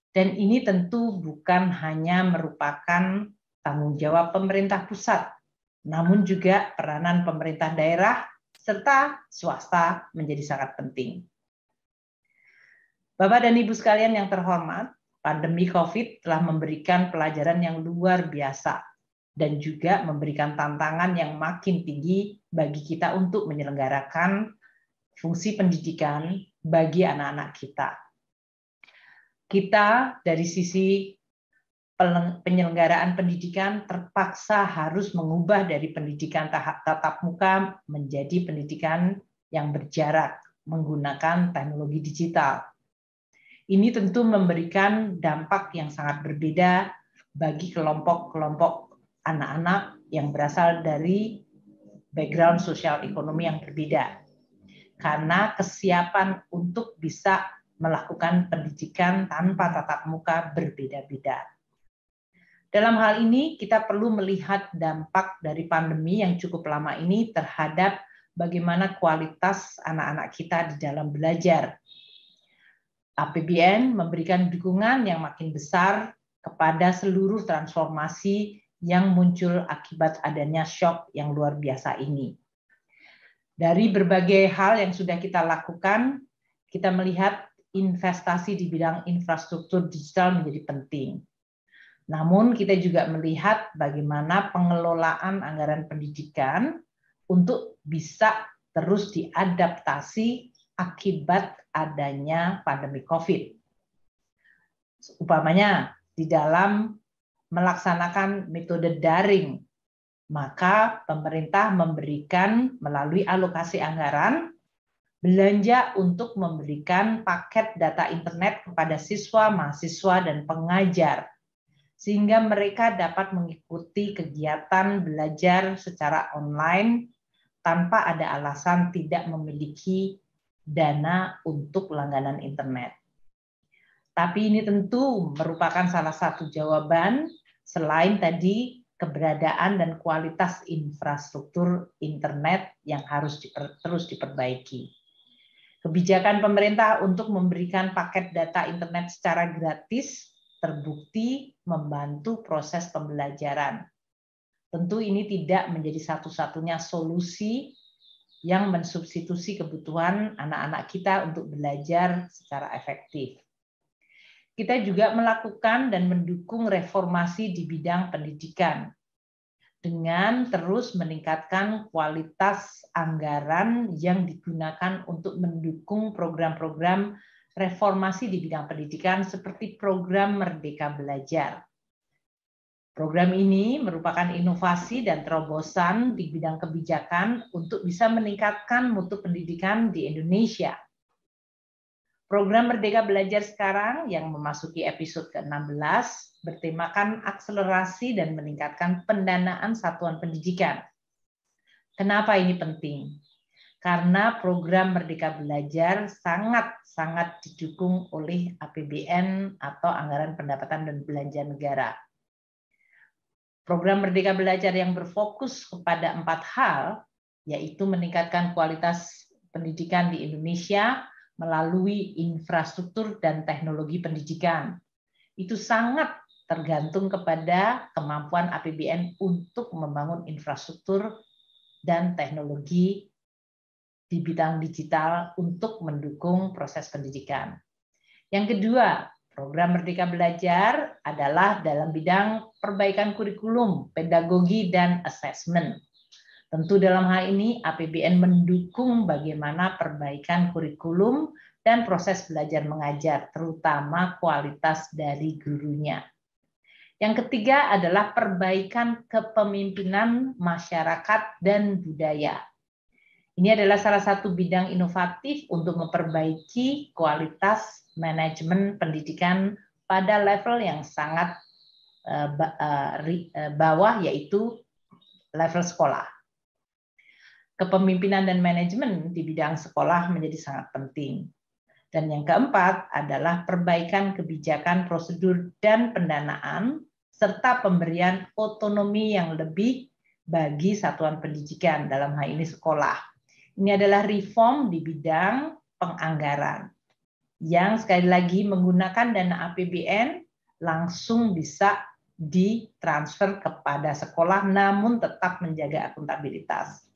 Dan ini tentu bukan hanya merupakan tanggung jawab pemerintah pusat, namun juga peranan pemerintah daerah serta swasta menjadi sangat penting. Bapak dan Ibu sekalian yang terhormat, pandemi COVID telah memberikan pelajaran yang luar biasa dan juga memberikan tantangan yang makin tinggi bagi kita untuk menyelenggarakan fungsi pendidikan bagi anak-anak kita. Kita dari sisi penyelenggaraan pendidikan terpaksa harus mengubah dari pendidikan tatap muka menjadi pendidikan yang berjarak menggunakan teknologi digital. Ini tentu memberikan dampak yang sangat berbeda bagi kelompok-kelompok anak-anak yang berasal dari background sosial ekonomi yang berbeda. Karena kesiapan untuk bisa melakukan pendidikan tanpa tatap muka berbeda-beda. Dalam hal ini, kita perlu melihat dampak dari pandemi yang cukup lama ini terhadap bagaimana kualitas anak-anak kita di dalam belajar. APBN memberikan dukungan yang makin besar kepada seluruh transformasi yang muncul akibat adanya shock yang luar biasa ini. Dari berbagai hal yang sudah kita lakukan, kita melihat investasi di bidang infrastruktur digital menjadi penting. Namun kita juga melihat bagaimana pengelolaan anggaran pendidikan untuk bisa terus diadaptasi akibat adanya pandemi COVID. Umpamanya di dalam melaksanakan metode daring, maka pemerintah memberikan melalui alokasi anggaran belanja untuk memberikan paket data internet kepada siswa, mahasiswa, dan pengajar, sehingga mereka dapat mengikuti kegiatan belajar secara online tanpa ada alasan tidak memiliki dana untuk langganan internet. Tapi ini tentu merupakan salah satu jawaban selain tadi keberadaan dan kualitas infrastruktur internet yang harus terus diperbaiki. Kebijakan pemerintah untuk memberikan paket data internet secara gratis terbukti membantu proses pembelajaran. Tentu ini tidak menjadi satu-satunya solusi yang mensubstitusi kebutuhan anak-anak kita untuk belajar secara efektif. Kita juga melakukan dan mendukung reformasi di bidang pendidikan dengan terus meningkatkan kualitas anggaran yang digunakan untuk mendukung program-program reformasi di bidang pendidikan seperti program Merdeka Belajar. Program ini merupakan inovasi dan terobosan di bidang kebijakan untuk bisa meningkatkan mutu pendidikan di Indonesia. Program Merdeka Belajar sekarang yang memasuki episode ke-16 bertemakan akselerasi dan meningkatkan pendanaan satuan pendidikan. Kenapa ini penting? Karena program Merdeka Belajar sangat didukung oleh APBN atau Anggaran Pendapatan dan Belanja Negara. Program Merdeka Belajar yang berfokus kepada 4 hal, yaitu meningkatkan kualitas pendidikan di Indonesia, melalui infrastruktur dan teknologi pendidikan. Itu sangat tergantung kepada kemampuan APBN untuk membangun infrastruktur dan teknologi di bidang digital untuk mendukung proses pendidikan. Yang kedua, program Merdeka Belajar adalah dalam bidang perbaikan kurikulum, pedagogi, dan asesmen. Tentu dalam hal ini APBN mendukung bagaimana perbaikan kurikulum dan proses belajar mengajar, terutama kualitas dari gurunya. Yang ketiga adalah perbaikan kepemimpinan masyarakat dan budaya. Ini adalah salah satu bidang inovatif untuk memperbaiki kualitas manajemen pendidikan pada level yang sangat bawah, yaitu level sekolah. Kepemimpinan dan manajemen di bidang sekolah menjadi sangat penting. Dan yang keempat adalah perbaikan kebijakan, prosedur, dan pendanaan, serta pemberian otonomi yang lebih bagi satuan pendidikan, dalam hal ini sekolah. Ini adalah reform di bidang penganggaran, yang sekali lagi menggunakan dana APBN langsung bisa ditransfer kepada sekolah, namun tetap menjaga akuntabilitas.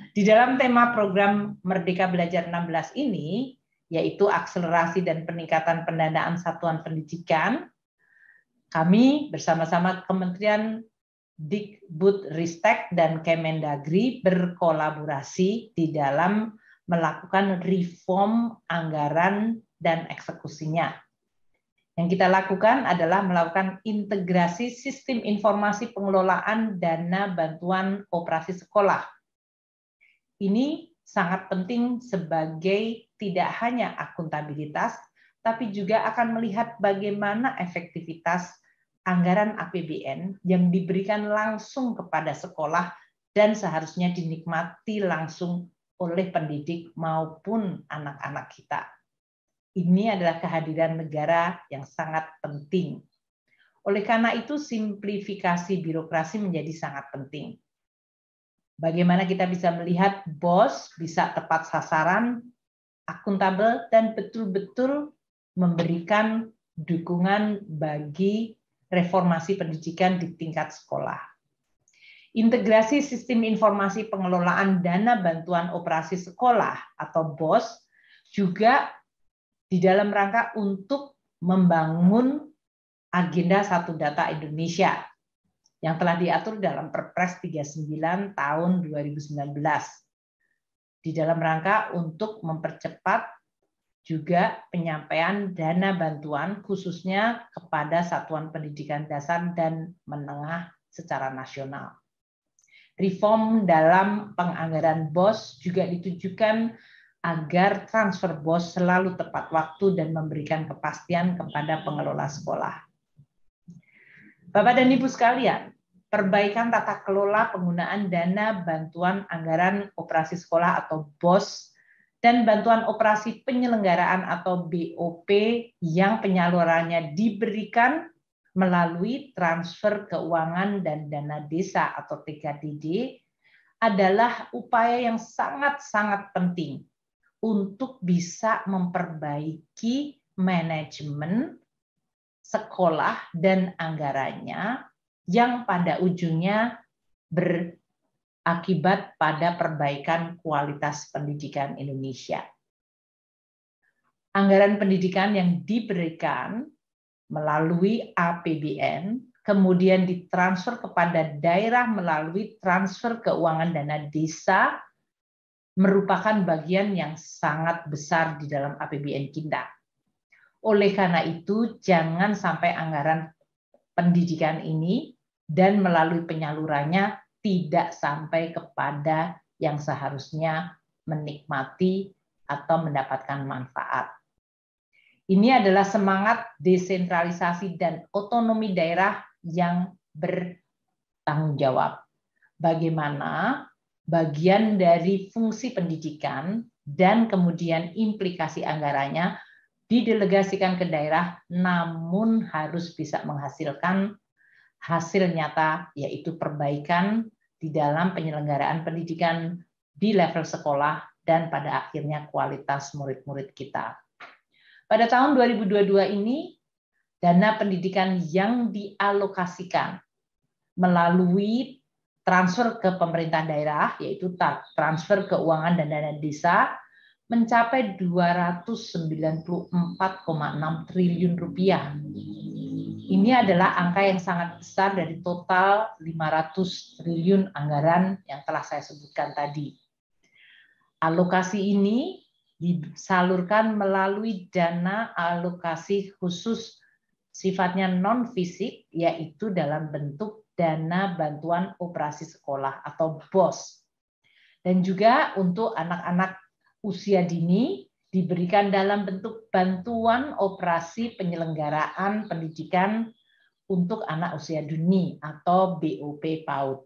Di dalam tema program Merdeka Belajar 16 ini, yaitu akselerasi dan peningkatan pendanaan satuan pendidikan, kami bersama-sama Kementerian Dikbudristek dan Kemendagri berkolaborasi di dalam melakukan reform anggaran dan eksekusinya. Yang kita lakukan adalah melakukan integrasi sistem informasi pengelolaan dana bantuan operasi sekolah. Ini sangat penting sebagai tidak hanya akuntabilitas, tapi juga akan melihat bagaimana efektivitas anggaran APBN yang diberikan langsung kepada sekolah dan seharusnya dinikmati langsung oleh pendidik maupun anak-anak kita. Ini adalah kehadiran negara yang sangat penting. Oleh karena itu, simplifikasi birokrasi menjadi sangat penting. Bagaimana kita bisa melihat BOS bisa tepat sasaran, akuntabel, dan betul-betul memberikan dukungan bagi reformasi pendidikan di tingkat sekolah. Integrasi sistem informasi pengelolaan dana bantuan operasi sekolah atau BOS juga di dalam rangka untuk membangun agenda Satu Data Indonesia yang telah diatur dalam Perpres 39 tahun 2019. Di dalam rangka untuk mempercepat juga penyampaian dana bantuan khususnya kepada satuan pendidikan dasar dan menengah secara nasional. Reform dalam penganggaran BOS juga ditujukan agar transfer BOS selalu tepat waktu dan memberikan kepastian kepada pengelola sekolah. Bapak dan Ibu sekalian, perbaikan tata kelola penggunaan dana bantuan anggaran operasi sekolah atau BOS dan bantuan operasi penyelenggaraan atau BOP yang penyalurannya diberikan melalui transfer keuangan dan dana desa atau TKDD adalah upaya yang sangat-sangat penting untuk bisa memperbaiki manajemen sekolah dan anggarannya yang pada ujungnya berakibat pada perbaikan kualitas pendidikan Indonesia. Anggaran pendidikan yang diberikan melalui APBN, kemudian ditransfer kepada daerah melalui transfer keuangan dana desa, merupakan bagian yang sangat besar di dalam APBN kita. Oleh karena itu, jangan sampai anggaran pendidikan ini dan melalui penyalurannya tidak sampai kepada yang seharusnya menikmati atau mendapatkan manfaat. Ini adalah semangat desentralisasi dan otonomi daerah yang bertanggung jawab. Bagaimana bagian dari fungsi pendidikan dan kemudian implikasi anggarannya didelegasikan ke daerah, namun harus bisa menghasilkan hasil nyata, yaitu perbaikan di dalam penyelenggaraan pendidikan di level sekolah dan pada akhirnya kualitas murid-murid kita. Pada tahun 2022 ini, dana pendidikan yang dialokasikan melalui transfer ke pemerintah daerah, yaitu transfer keuangan dan dana desa, mencapai 294,6 triliun rupiah. Ini adalah angka yang sangat besar dari total 500 triliun anggaran yang telah saya sebutkan tadi. Alokasi ini disalurkan melalui dana alokasi khusus sifatnya non-fisik, yaitu dalam bentuk dana bantuan operasi sekolah atau BOS. Dan juga untuk anak-anak usia dini diberikan dalam bentuk bantuan operasi penyelenggaraan pendidikan untuk anak usia dini atau BOP PAUD.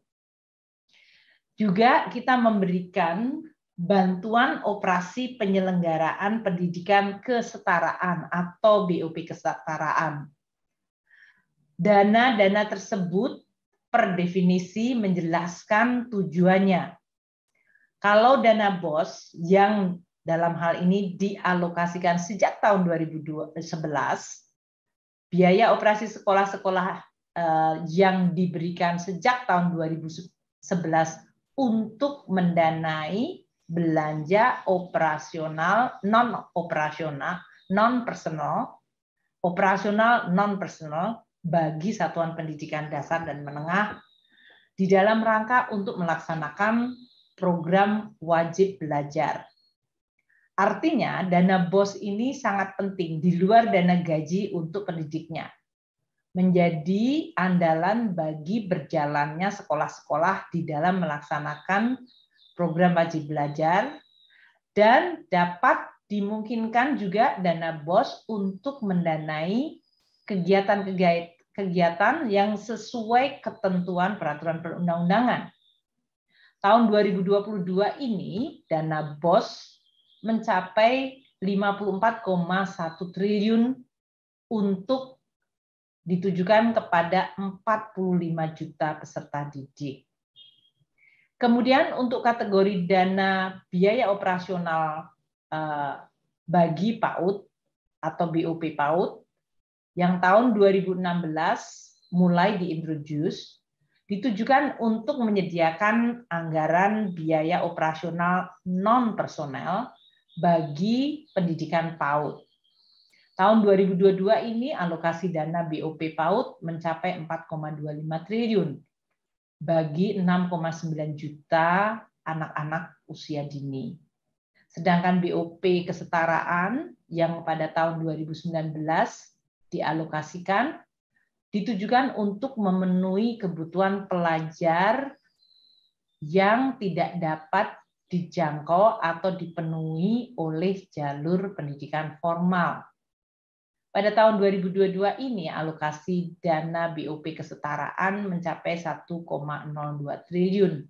Juga kita memberikan bantuan operasi penyelenggaraan pendidikan kesetaraan atau BOP kesetaraan. Dana-dana tersebut per definisi menjelaskan tujuannya. Kalau dana BOS yang dalam hal ini dialokasikan sejak tahun 2011, biaya operasi sekolah-sekolah yang diberikan sejak tahun 2011 untuk mendanai belanja operasional non-personal bagi satuan pendidikan dasar dan menengah di dalam rangka untuk melaksanakan program wajib belajar. Artinya dana BOS ini sangat penting di luar dana gaji untuk pendidiknya. Menjadi andalan bagi berjalannya sekolah-sekolah di dalam melaksanakan program wajib belajar, dan dapat dimungkinkan juga dana BOS untuk mendanai kegiatan yang sesuai ketentuan peraturan perundang-undangan. Tahun 2022 ini dana BOS mencapai 54,1 triliun untuk ditujukan kepada 45 juta peserta didik. Kemudian untuk kategori dana biaya operasional bagi PAUD atau BOP PAUD yang tahun 2016 mulai diintroduce, ditujukan untuk menyediakan anggaran biaya operasional non-personel bagi pendidikan PAUD. Tahun 2022 ini alokasi dana BOP PAUD mencapai 4,25 triliun bagi 6,9 juta anak-anak usia dini. Sedangkan BOP kesetaraan yang pada tahun 2019 dialokasikan ditujukan untuk memenuhi kebutuhan pelajar yang tidak dapat dijangkau atau dipenuhi oleh jalur pendidikan formal. Pada tahun 2022 ini alokasi dana BOP kesetaraan mencapai 1,02 triliun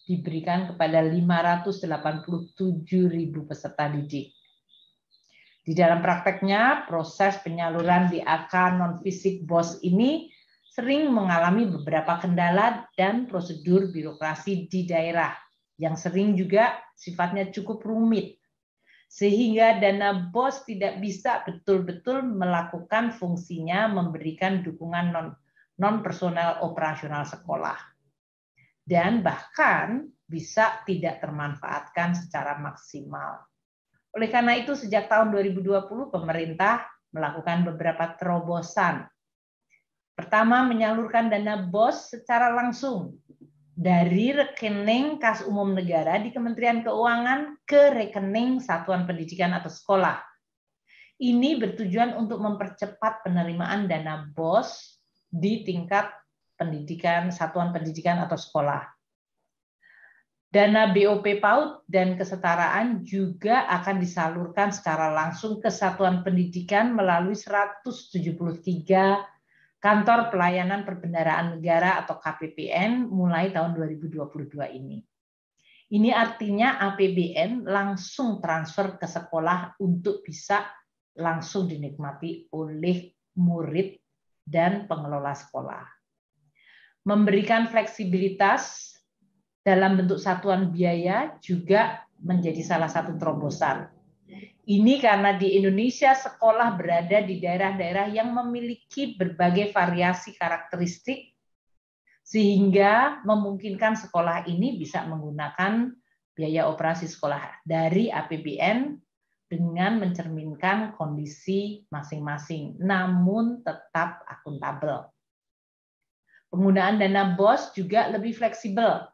diberikan kepada 587.000 peserta didik. Di dalam prakteknya, proses penyaluran DAK non-fisik BOS ini sering mengalami beberapa kendala dan prosedur birokrasi di daerah yang sering juga sifatnya cukup rumit, sehingga dana BOS tidak bisa betul-betul melakukan fungsinya memberikan dukungan non-personal operasional sekolah. Dan bahkan bisa tidak termanfaatkan secara maksimal. Oleh karena itu, sejak tahun 2020, pemerintah melakukan beberapa terobosan. Pertama, menyalurkan dana BOS secara langsung dari rekening kas umum negara di Kementerian Keuangan ke rekening satuan pendidikan atau sekolah. Ini bertujuan untuk mempercepat penerimaan dana BOS di tingkat pendidikan, satuan pendidikan atau sekolah. Dana BOP PAUD dan kesetaraan juga akan disalurkan secara langsung ke satuan pendidikan melalui 173 kantor pelayanan perbendaharaan negara atau KPPN mulai tahun 2022 ini. Ini artinya APBN langsung transfer ke sekolah untuk bisa langsung dinikmati oleh murid dan pengelola sekolah. Memberikan fleksibilitas dalam bentuk satuan biaya juga menjadi salah satu terobosan. Ini karena di Indonesia sekolah berada di daerah-daerah yang memiliki berbagai variasi karakteristik, sehingga memungkinkan sekolah ini bisa menggunakan biaya operasi sekolah dari APBN dengan mencerminkan kondisi masing-masing, namun tetap akuntabel. Penggunaan dana BOS juga lebih fleksibel.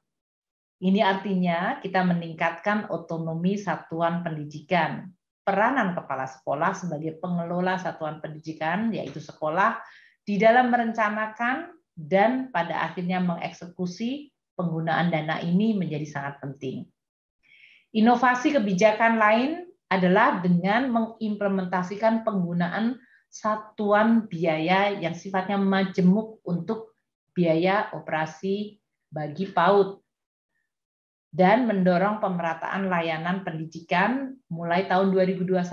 Ini artinya kita meningkatkan otonomi satuan pendidikan. Peranan kepala sekolah sebagai pengelola satuan pendidikan, yaitu sekolah, di dalam merencanakan dan pada akhirnya mengeksekusi penggunaan dana ini menjadi sangat penting. Inovasi kebijakan lain adalah dengan mengimplementasikan penggunaan satuan biaya yang sifatnya majemuk untuk biaya operasi bagi PAUD dan mendorong pemerataan layanan pendidikan mulai tahun 2021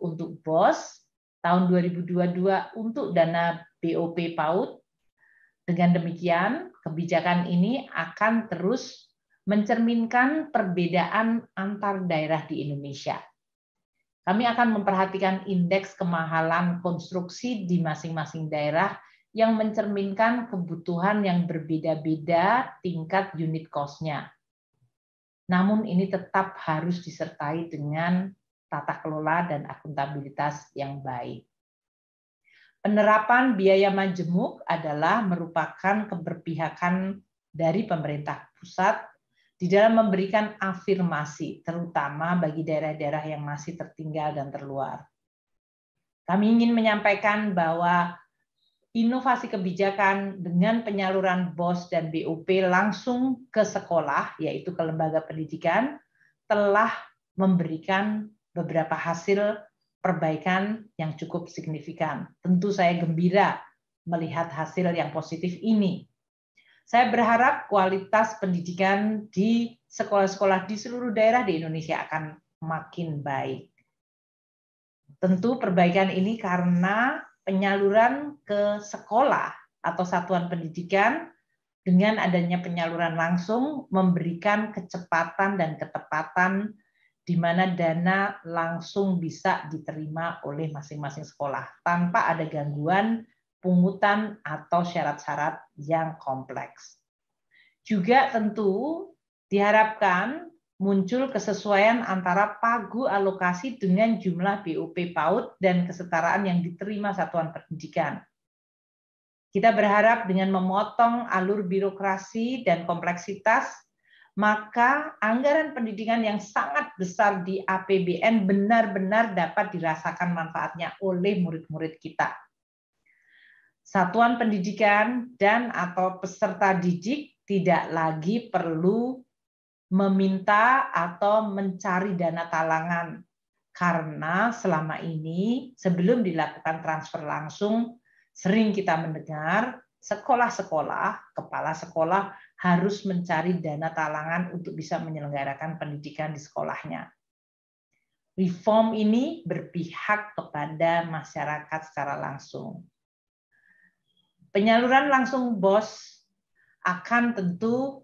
untuk BOS, tahun 2022 untuk dana BOP PAUD. Dengan demikian, kebijakan ini akan terus mencerminkan perbedaan antar daerah di Indonesia. Kami akan memperhatikan indeks kemahalan konstruksi di masing-masing daerah yang mencerminkan kebutuhan yang berbeda-beda tingkat unit cost-nya. Namun ini tetap harus disertai dengan tata kelola dan akuntabilitas yang baik. Penerapan biaya majemuk adalah merupakan keberpihakan dari pemerintah pusat di dalam memberikan afirmasi, terutama bagi daerah-daerah yang masih tertinggal dan terluar. Kami ingin menyampaikan bahwa inovasi kebijakan dengan penyaluran BOS dan BOP langsung ke sekolah, yaitu ke lembaga pendidikan, telah memberikan beberapa hasil perbaikan yang cukup signifikan. Tentu saya gembira melihat hasil yang positif ini. Saya berharap kualitas pendidikan di sekolah-sekolah di seluruh daerah di Indonesia akan makin baik. Tentu perbaikan ini karena penyaluran ke sekolah atau satuan pendidikan dengan adanya penyaluran langsung memberikan kecepatan dan ketepatan di mana dana langsung bisa diterima oleh masing-masing sekolah tanpa ada gangguan pungutan atau syarat-syarat yang kompleks. Juga tentu diharapkan muncul kesesuaian antara pagu alokasi dengan jumlah BOP PAUD dan kesetaraan yang diterima satuan pendidikan. Kita berharap dengan memotong alur birokrasi dan kompleksitas, maka anggaran pendidikan yang sangat besar di APBN benar-benar dapat dirasakan manfaatnya oleh murid-murid kita. Satuan pendidikan dan atau peserta didik tidak lagi perlu meminta atau mencari dana talangan, karena selama ini sebelum dilakukan transfer langsung sering kita mendengar sekolah-sekolah, kepala sekolah harus mencari dana talangan untuk bisa menyelenggarakan pendidikan di sekolahnya. Reform ini berpihak kepada masyarakat secara langsung. Penyaluran langsung BOS akan tentu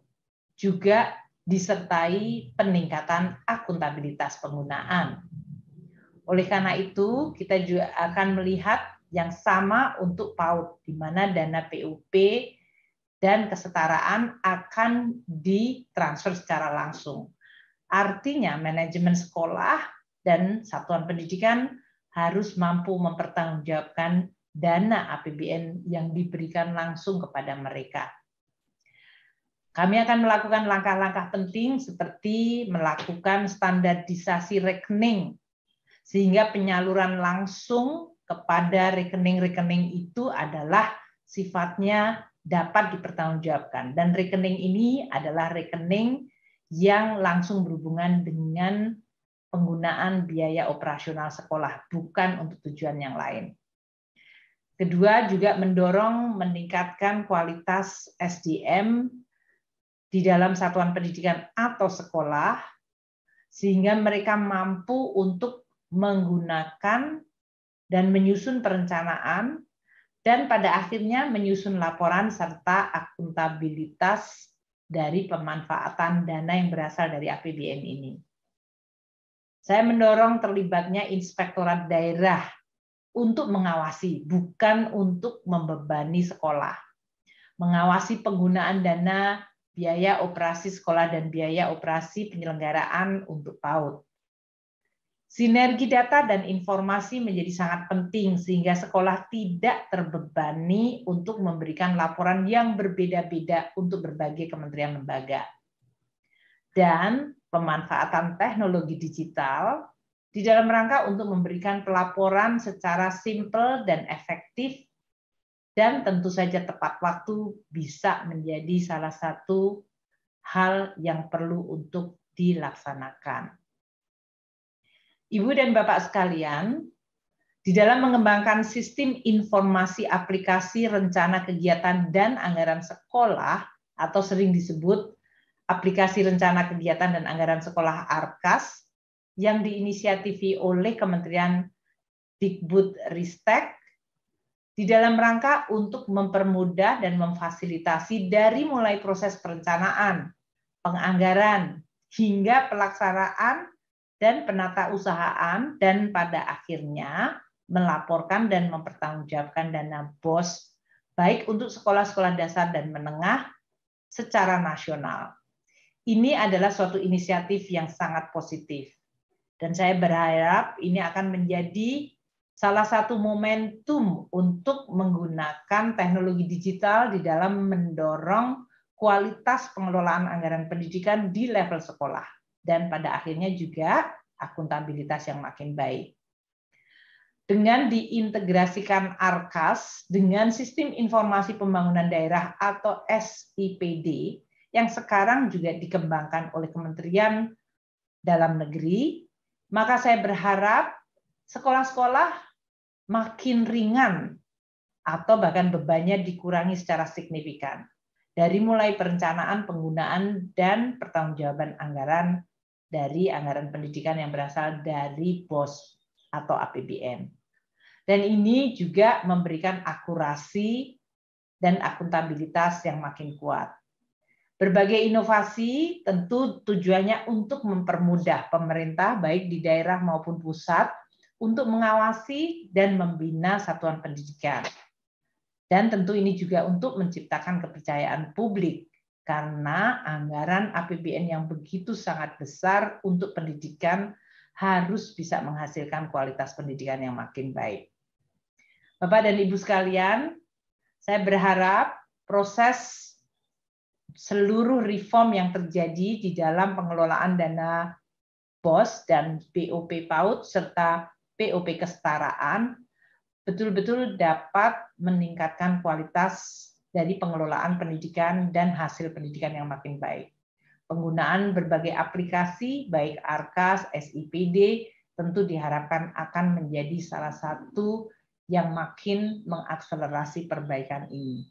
juga disertai peningkatan akuntabilitas penggunaan. Oleh karena itu, kita juga akan melihat yang sama untuk PAUD, di mana dana PUP dan kesetaraan akan ditransfer secara langsung. Artinya, manajemen sekolah dan satuan pendidikan harus mampu mempertanggungjawabkan dana APBN yang diberikan langsung kepada mereka. Kami akan melakukan langkah-langkah penting seperti melakukan standarisasi rekening, sehingga penyaluran langsung kepada rekening-rekening itu adalah sifatnya dapat dipertanggungjawabkan. Dan rekening ini adalah rekening yang langsung berhubungan dengan penggunaan biaya operasional sekolah, bukan untuk tujuan yang lain. Kedua, juga mendorong meningkatkan kualitas SDM di dalam satuan pendidikan atau sekolah, sehingga mereka mampu untuk menggunakan dan menyusun perencanaan, dan pada akhirnya menyusun laporan serta akuntabilitas dari pemanfaatan dana yang berasal dari APBN ini. Saya mendorong terlibatnya inspektorat daerah untuk mengawasi, bukan untuk membebani sekolah. Mengawasi penggunaan dana, biaya operasi sekolah, dan biaya operasi penyelenggaraan untuk PAUD. Sinergi data dan informasi menjadi sangat penting sehingga sekolah tidak terbebani untuk memberikan laporan yang berbeda-beda untuk berbagai kementerian lembaga. Dan pemanfaatan teknologi digital di dalam rangka untuk memberikan pelaporan secara simpel dan efektif dan tentu saja tepat waktu bisa menjadi salah satu hal yang perlu untuk dilaksanakan. Ibu dan Bapak sekalian, di dalam mengembangkan sistem informasi aplikasi rencana kegiatan dan anggaran sekolah atau sering disebut aplikasi rencana kegiatan dan anggaran sekolah ARKAS yang diinisiatifi oleh Kementerian Dikbudristek di dalam rangka untuk mempermudah dan memfasilitasi dari mulai proses perencanaan, penganggaran, hingga pelaksanaan dan penatausahaan, dan pada akhirnya melaporkan dan mempertanggungjawabkan dana BOS baik untuk sekolah-sekolah dasar dan menengah secara nasional. Ini adalah suatu inisiatif yang sangat positif dan saya berharap ini akan menjadi salah satu momentum untuk menggunakan teknologi digital di dalam mendorong kualitas pengelolaan anggaran pendidikan di level sekolah. Dan pada akhirnya juga akuntabilitas yang makin baik. Dengan diintegrasikan ARKAS dengan Sistem Informasi Pembangunan Daerah atau SIPD yang sekarang juga dikembangkan oleh Kementerian Dalam Negeri, maka saya berharap sekolah-sekolah makin ringan atau bahkan bebannya dikurangi secara signifikan. Dari mulai perencanaan, penggunaan, dan pertanggungjawaban anggaran dari anggaran pendidikan yang berasal dari BOS atau APBN. Dan ini juga memberikan akurasi dan akuntabilitas yang makin kuat. Berbagai inovasi tentu tujuannya untuk mempermudah pemerintah baik di daerah maupun pusat untuk mengawasi dan membina satuan pendidikan. Dan tentu ini juga untuk menciptakan kepercayaan publik karena anggaran APBN yang begitu sangat besar untuk pendidikan harus bisa menghasilkan kualitas pendidikan yang makin baik. Bapak dan Ibu sekalian, saya berharap proses seluruh reform yang terjadi di dalam pengelolaan dana BOS dan BOP PAUD serta BOP kesetaraan betul-betul dapat meningkatkan kualitas dari pengelolaan pendidikan dan hasil pendidikan yang makin baik. Penggunaan berbagai aplikasi, baik ARKAS, SIPD, tentu diharapkan akan menjadi salah satu yang makin mengakselerasi perbaikan ini.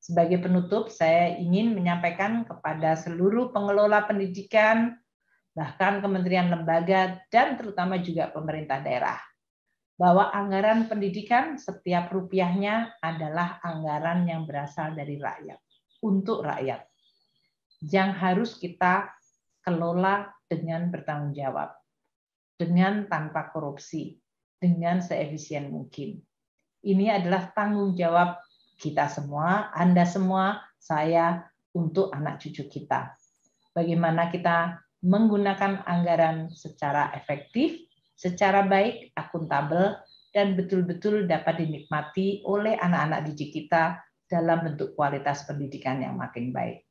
Sebagai penutup, saya ingin menyampaikan kepada seluruh pengelola pendidikan, bahkan kementerian lembaga, dan terutama juga pemerintah daerah, bahwa anggaran pendidikan setiap rupiahnya adalah anggaran yang berasal dari rakyat, untuk rakyat, yang harus kita kelola dengan bertanggung jawab, dengan tanpa korupsi, dengan seefisien mungkin. Ini adalah tanggung jawab kita semua, Anda semua, saya, untuk anak cucu kita. Bagaimana kita menggunakan anggaran secara efektif, secara baik, akuntabel, dan betul-betul dapat dinikmati oleh anak-anak didik kita dalam bentuk kualitas pendidikan yang makin baik.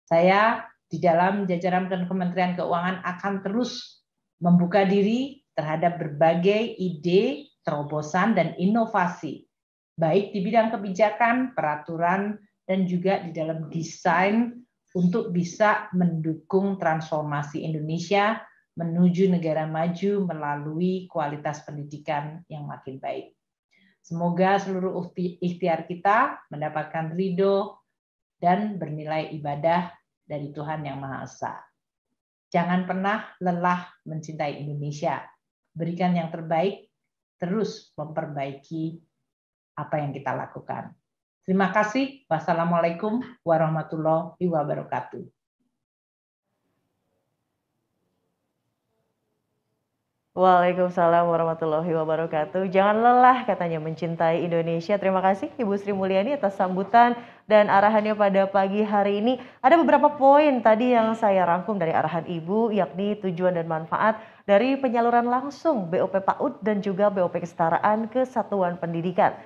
Saya di dalam jajaran Kementerian Keuangan akan terus membuka diri terhadap berbagai ide, terobosan, dan inovasi, baik di bidang kebijakan, peraturan, dan juga di dalam desain untuk bisa mendukung transformasi Indonesia menuju negara maju melalui kualitas pendidikan yang makin baik. Semoga seluruh ikhtiar kita mendapatkan ridho dan bernilai ibadah dari Tuhan Yang Maha Esa. Jangan pernah lelah mencintai Indonesia. Berikan yang terbaik, terus memperbaiki apa yang kita lakukan. Terima kasih. Wassalamualaikum warahmatullahi wabarakatuh. Waalaikumsalam warahmatullahi wabarakatuh. Jangan lelah katanya mencintai Indonesia. Terima kasih Ibu Sri Mulyani atas sambutan dan arahannya pada pagi hari ini. Ada beberapa poin tadi yang saya rangkum dari arahan Ibu, yakni tujuan dan manfaat dari penyaluran langsung BOP PAUD dan juga BOP Kesetaraan ke satuan pendidikan,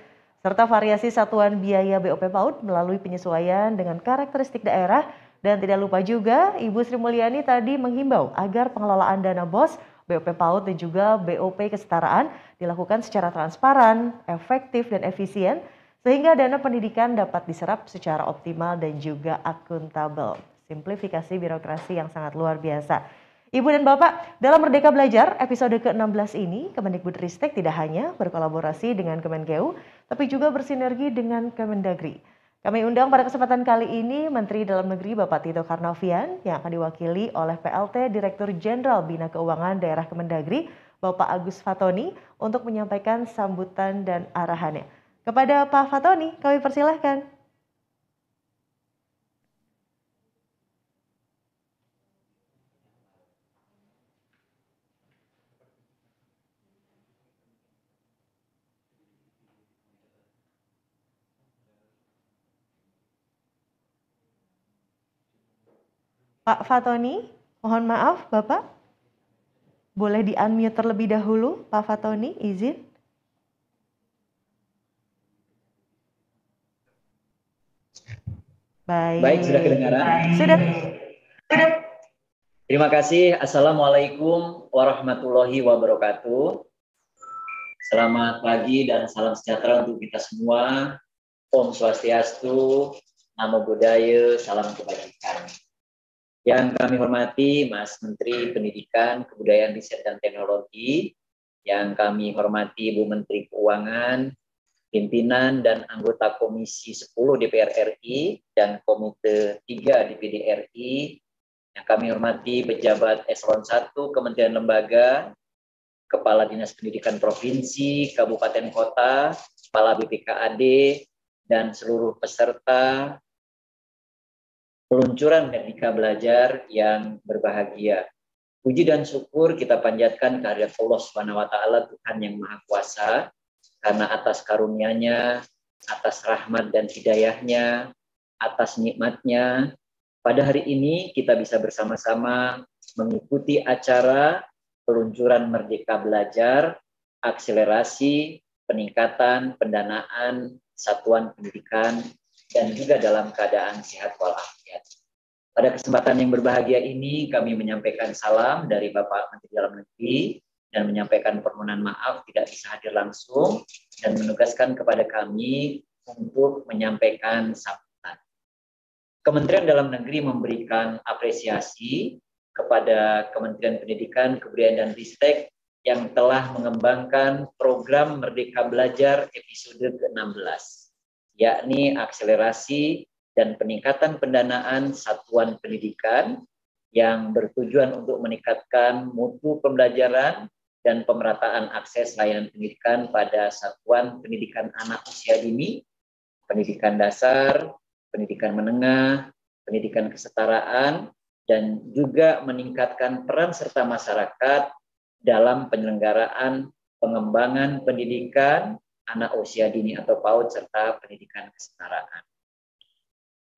serta variasi satuan biaya BOP PAUD melalui penyesuaian dengan karakteristik daerah. Dan tidak lupa juga Ibu Sri Mulyani tadi menghimbau agar pengelolaan dana BOS, BOP PAUD dan juga BOP Kesetaraan dilakukan secara transparan, efektif dan efisien sehingga dana pendidikan dapat diserap secara optimal dan juga akuntabel. Simplifikasi birokrasi yang sangat luar biasa. Ibu dan Bapak, dalam Merdeka Belajar episode ke-16 ini, Kemendikbudristek tidak hanya berkolaborasi dengan Kemenkeu, tapi juga bersinergi dengan Kemendagri. Kami undang pada kesempatan kali ini Menteri Dalam Negeri Bapak Tito Karnavian yang akan diwakili oleh PLT Direktur Jenderal Bina Keuangan Daerah Kemendagri Bapak Agus Fatoni untuk menyampaikan sambutan dan arahannya. Kepada Pak Fatoni, kami persilahkan. Pak Fatoni, mohon maaf Bapak, boleh di-unmute terlebih dahulu Pak Fatoni, izin. Baik, sudah kedengaran? Sudah. Terima kasih. Assalamualaikum warahmatullahi wabarakatuh. Selamat pagi dan salam sejahtera untuk kita semua. Om Swastiastu, Namo Buddhaya, salam kebajikan. Yang kami hormati Mas Menteri Pendidikan, Kebudayaan, Riset, dan Teknologi, yang kami hormati Bu Menteri Keuangan, pimpinan dan anggota Komisi 10 DPR RI dan Komite 3 DPD RI, yang kami hormati pejabat Eselon 1 Kementerian Lembaga, Kepala Dinas Pendidikan Provinsi, Kabupaten Kota, Kepala BPKAD, dan seluruh peserta peluncuran Merdeka Belajar yang berbahagia. Puji dan syukur kita panjatkan kehadirat Allah SWT, Tuhan yang Maha Kuasa, karena atas karunia-Nya, atas rahmat dan hidayah-Nya, atas nikmat-Nya, pada hari ini kita bisa bersama-sama mengikuti acara peluncuran Merdeka Belajar, akselerasi, peningkatan, pendanaan, satuan pendidikan, dan juga dalam keadaan sehat walafiat. Pada kesempatan yang berbahagia ini, kami menyampaikan salam dari Bapak Menteri Dalam Negeri dan menyampaikan permohonan maaf tidak bisa hadir langsung dan menugaskan kepada kami untuk menyampaikan sambutan. Kementerian Dalam Negeri memberikan apresiasi kepada Kementerian Pendidikan, Kebudayaan, dan Ristek yang telah mengembangkan program Merdeka Belajar episode ke-16. Yakni akselerasi dan peningkatan pendanaan satuan pendidikan yang bertujuan untuk meningkatkan mutu pembelajaran dan pemerataan akses layanan pendidikan pada satuan pendidikan anak usia dini, pendidikan dasar, pendidikan menengah, pendidikan kesetaraan, dan juga meningkatkan peran serta masyarakat dalam penyelenggaraan pengembangan pendidikan anak usia dini atau PAUD serta pendidikan kesetaraan.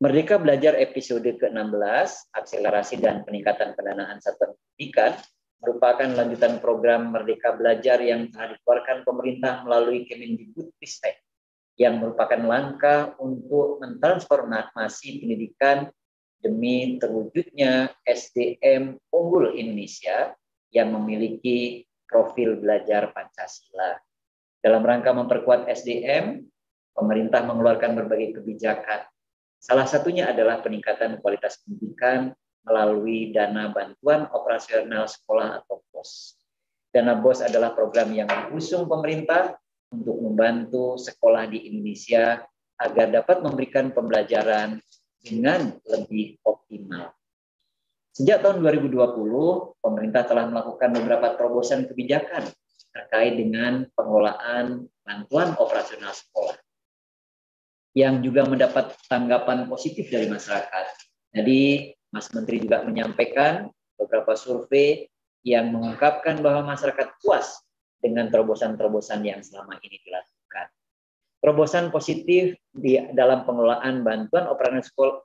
Merdeka Belajar episode ke-16, akselerasi dan peningkatan pendanaan satuan pendidikan, merupakan lanjutan program Merdeka Belajar yang telah dikeluarkan pemerintah melalui Kemendikbudristek, yang merupakan langkah untuk mentransformasi pendidikan demi terwujudnya SDM unggul Indonesia yang memiliki profil belajar Pancasila. Dalam rangka memperkuat SDM, pemerintah mengeluarkan berbagai kebijakan. Salah satunya adalah peningkatan kualitas pendidikan melalui dana bantuan operasional sekolah atau BOS. Dana BOS adalah program yang diusung pemerintah untuk membantu sekolah di Indonesia agar dapat memberikan pembelajaran dengan lebih optimal. Sejak tahun 2020, pemerintah telah melakukan beberapa terobosan kebijakan terkait dengan pengelolaan bantuan operasional sekolah yang juga mendapat tanggapan positif dari masyarakat. Jadi, Mas Menteri juga menyampaikan beberapa survei yang mengungkapkan bahwa masyarakat puas dengan terobosan-terobosan yang selama ini dilakukan. Terobosan positif di dalam pengelolaan bantuan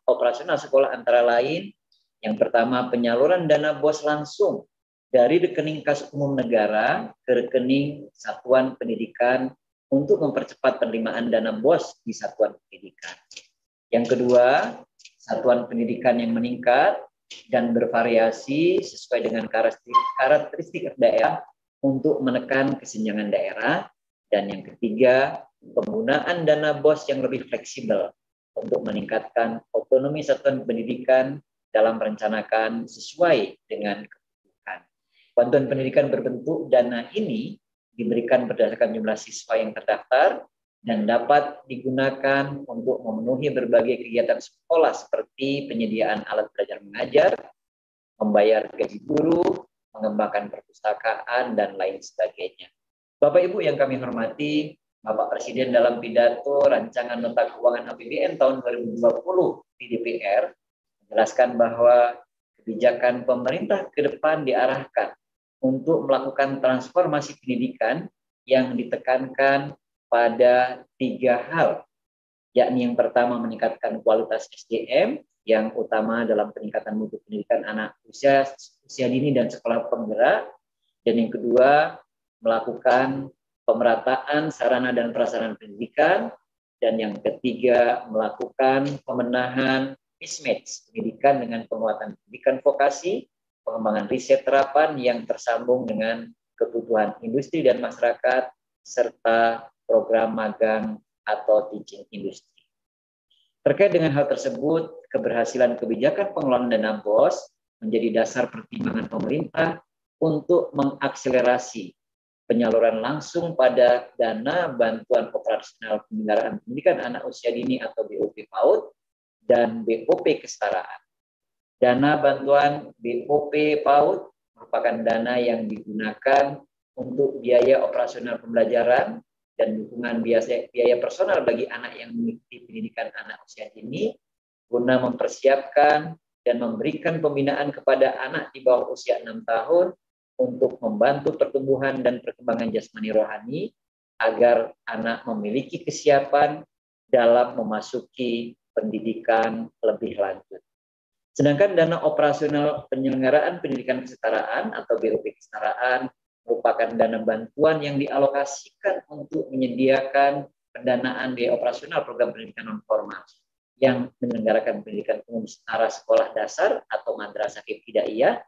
operasional sekolah antara lain, yang pertama penyaluran dana BOS langsung dari rekening kas umum negara ke rekening satuan pendidikan untuk mempercepat penerimaan dana BOS di satuan pendidikan. Yang kedua, satuan pendidikan yang meningkat dan bervariasi sesuai dengan karakteristik daerah untuk menekan kesenjangan daerah. Dan yang ketiga, penggunaan dana BOS yang lebih fleksibel untuk meningkatkan otonomi satuan pendidikan dalam merencanakan sesuai dengan kebutuhan. Bantuan pendidikan berbentuk dana ini diberikan berdasarkan jumlah siswa yang terdaftar dan dapat digunakan untuk memenuhi berbagai kegiatan sekolah seperti penyediaan alat belajar mengajar, membayar gaji guru, mengembangkan perpustakaan, dan lain sebagainya. Bapak Ibu yang kami hormati, Bapak Presiden dalam pidato rancangan nota keuangan APBN tahun 2020 di DPR menjelaskan bahwa kebijakan pemerintah ke depan diarahkan untuk melakukan transformasi pendidikan yang ditekankan pada 3 hal, yakni yang pertama meningkatkan kualitas SDM yang utama dalam peningkatan mutu pendidikan anak usia dini dan sekolah penggerak, dan yang kedua melakukan pemerataan sarana dan prasarana pendidikan, dan yang ketiga melakukan pemenahan mismatch pendidikan dengan penguatan pendidikan vokasi, pengembangan riset terapan yang tersambung dengan kebutuhan industri dan masyarakat, serta program magang atau teaching industri. Terkait dengan hal tersebut, keberhasilan kebijakan pengelolaan dana BOS menjadi dasar pertimbangan pemerintah untuk mengakselerasi penyaluran langsung pada dana bantuan operasional penyelenggaraan pendidikan anak usia dini atau BOP PAUD dan BOP kesetaraan. Dana bantuan BOP PAUD merupakan dana yang digunakan untuk biaya operasional pembelajaran dan dukungan biaya personal bagi anak yang mengikuti pendidikan anak usia dini guna mempersiapkan dan memberikan pembinaan kepada anak di bawah usia 6 tahun untuk membantu pertumbuhan dan perkembangan jasmani rohani agar anak memiliki kesiapan dalam memasuki pendidikan lebih lanjut. Sedangkan dana operasional penyelenggaraan pendidikan kesetaraan atau BOP kesetaraan merupakan dana bantuan yang dialokasikan untuk menyediakan pendanaan biaya operasional program pendidikan non formal yang menyelenggarakan pendidikan umum setara sekolah dasar atau madrasah ibtidaiyah,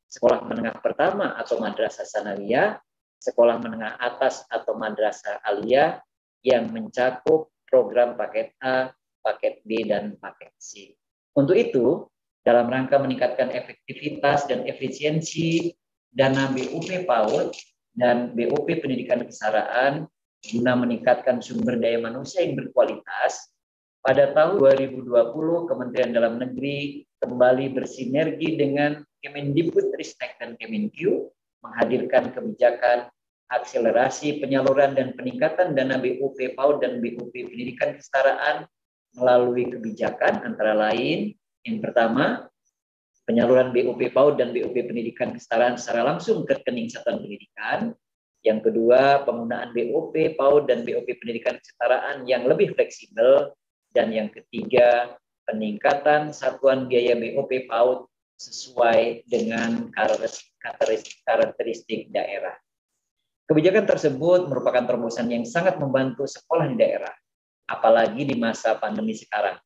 sekolah menengah pertama atau madrasah sanawiyah, sekolah menengah atas atau madrasah aliyah yang mencakup program paket A, paket B, dan paket C. Untuk itu, dalam rangka meningkatkan efektivitas dan efisiensi dana BOP PAUD dan BOP pendidikan kesetaraan guna meningkatkan sumber daya manusia yang berkualitas, pada tahun 2020 Kementerian Dalam Negeri kembali bersinergi dengan Kemendikbudristek dan Kemenkyu menghadirkan kebijakan akselerasi penyaluran dan peningkatan dana BOP PAUD dan BOP pendidikan kesetaraan melalui kebijakan antara lain yang pertama, penyaluran BOP PAUD dan BOP pendidikan kesetaraan secara langsung ke rekening satuan pendidikan. Yang kedua, penggunaan BOP PAUD dan BOP pendidikan kesetaraan yang lebih fleksibel. Dan yang ketiga, peningkatan satuan biaya BOP PAUD sesuai dengan karakteristik daerah. Kebijakan tersebut merupakan terobosan yang sangat membantu sekolah di daerah, apalagi di masa pandemi sekarang.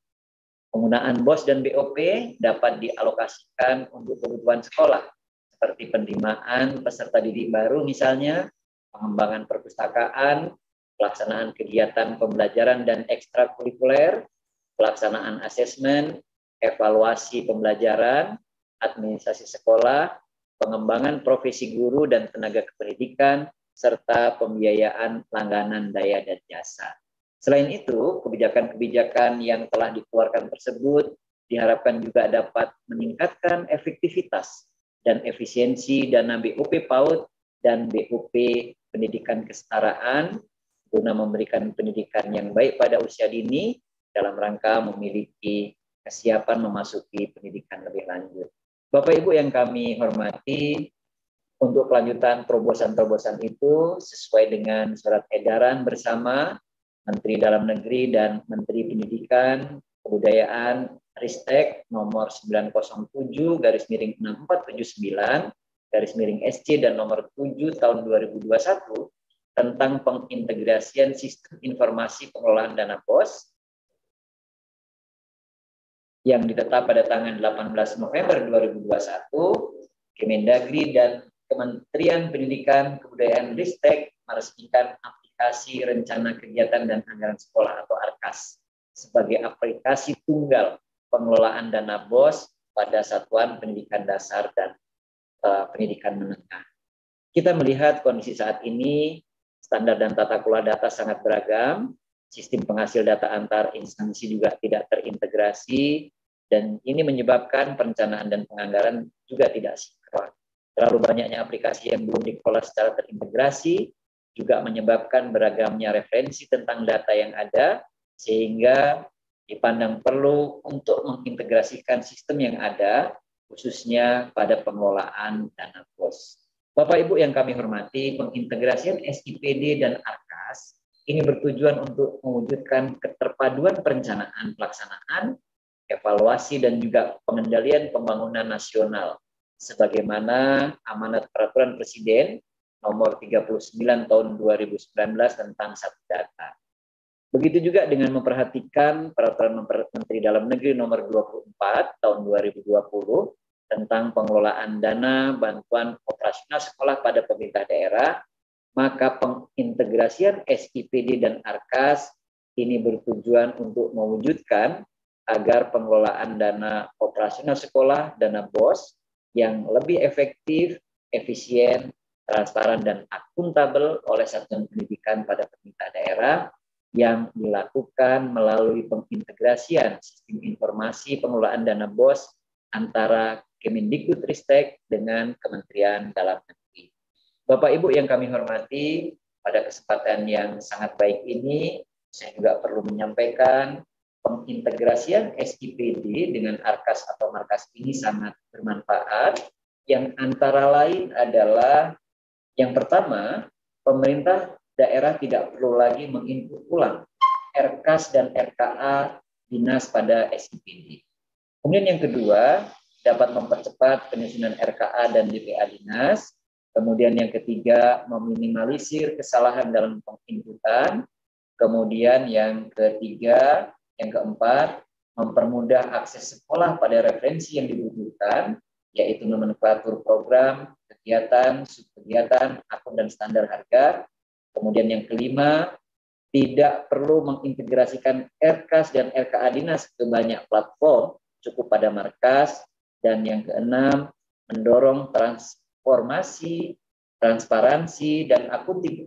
Penggunaan BOS dan BOP dapat dialokasikan untuk kebutuhan sekolah, seperti penerimaan peserta didik baru misalnya, pengembangan perpustakaan, pelaksanaan kegiatan pembelajaran dan ekstrakurikuler, pelaksanaan asesmen, evaluasi pembelajaran, administrasi sekolah, pengembangan profesi guru dan tenaga kependidikan, serta pembiayaan langganan daya dan jasa. Selain itu, kebijakan-kebijakan yang telah dikeluarkan tersebut diharapkan juga dapat meningkatkan efektivitas dan efisiensi dana BOP PAUD dan BOP pendidikan kesetaraan guna memberikan pendidikan yang baik pada usia dini dalam rangka memiliki kesiapan memasuki pendidikan lebih lanjut. Bapak Ibu yang kami hormati, Untuk kelanjutan terobosan-terobosan itu sesuai dengan surat edaran bersama Menteri Dalam Negeri dan Menteri Pendidikan, Kebudayaan, Ristek nomor 907/6479/SC dan nomor 7 tahun 2021 tentang pengintegrasian sistem informasi pengelolaan dana BOS yang ditetapkan pada tanggal 18 November 2021, Kemendagri dan Kementerian Pendidikan, Kebudayaan, Ristek meresmikan aplikasi Rencana Kegiatan dan Anggaran Sekolah atau ARKAS sebagai aplikasi tunggal pengelolaan dana BOS pada satuan pendidikan dasar dan pendidikan menengah. Kita melihat kondisi saat ini, standar dan tata kelola data sangat beragam, sistem penghasil data antar instansi juga tidak terintegrasi, dan ini menyebabkan perencanaan dan penganggaran juga tidak sinkron. Terlalu banyaknya aplikasi yang belum dikelola secara terintegrasi juga menyebabkan beragamnya referensi tentang data yang ada, sehingga dipandang perlu untuk mengintegrasikan sistem yang ada, khususnya pada pengelolaan dana BOS. Bapak Ibu yang kami hormati, pengintegrasian SIPD dan ARKAS ini bertujuan untuk mewujudkan keterpaduan perencanaan pelaksanaan, evaluasi, dan juga pengendalian pembangunan nasional, sebagaimana amanat Peraturan Presiden nomor 39 tahun 2019 tentang Satu Data. Begitu juga dengan memperhatikan Peraturan Menteri Dalam Negeri nomor 24 tahun 2020 tentang pengelolaan dana bantuan operasional sekolah pada pemerintah daerah, maka pengintegrasian SIPD dan ARKAS ini bertujuan untuk mewujudkan agar pengelolaan dana operasional sekolah, dana BOS, yang lebih efektif, efisien, transparan, dan akuntabel oleh satuan pendidikan pada pemerintah daerah yang dilakukan melalui pengintegrasian sistem informasi pengelolaan dana BOS antara Kemendikbudristek dengan Kementerian Dalam Negeri. Bapak Ibu yang kami hormati, pada kesempatan yang sangat baik ini, saya juga perlu menyampaikan pengintegrasian SIPD dengan ARKAS atau MARKAS ini sangat bermanfaat, yang antara lain adalah yang pertama, pemerintah daerah tidak perlu lagi menginput ulang RKAS dan RKA dinas pada SIPD. Kemudian yang kedua, dapat mempercepat penyusunan RKA dan DPA dinas. Kemudian yang ketiga, meminimalisir kesalahan dalam penginputan. Kemudian yang ketiga, yang keempat, mempermudah akses sekolah pada referensi yang dibutuhkan, yaitu nomenklatur program, kegiatan, subkegiatan, akun dan standar harga. Kemudian yang kelima, tidak perlu mengintegrasikan RKAS dan RKA dinas ke banyak platform, cukup pada markas. Dan yang keenam, mendorong transformasi, transparansi, dan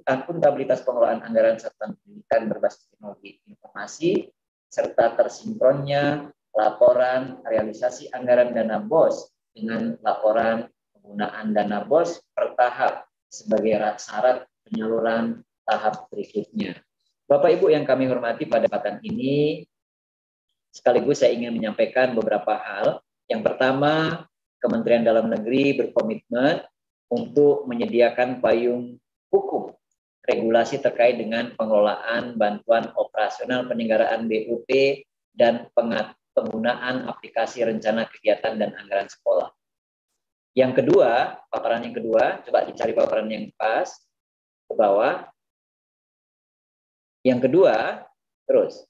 akuntabilitas pengelolaan anggaran satuan pendidikan berbasis teknologi informasi, serta tersinkronnya laporan realisasi anggaran dana BOS dengan laporan penggunaan dana BOS per tahap sebagai syarat penyaluran tahap berikutnya. Bapak Ibu yang kami hormati, pada kesempatan ini sekaligus saya ingin menyampaikan beberapa hal. Yang pertama, Kementerian Dalam Negeri berkomitmen untuk menyediakan payung hukum regulasi terkait dengan pengelolaan bantuan operasional penyelenggaraan BUP dan penggunaan aplikasi rencana kegiatan dan anggaran sekolah. Yang kedua, paparan yang kedua, coba dicari paparan yang pas ke bawah. Yang kedua, terus.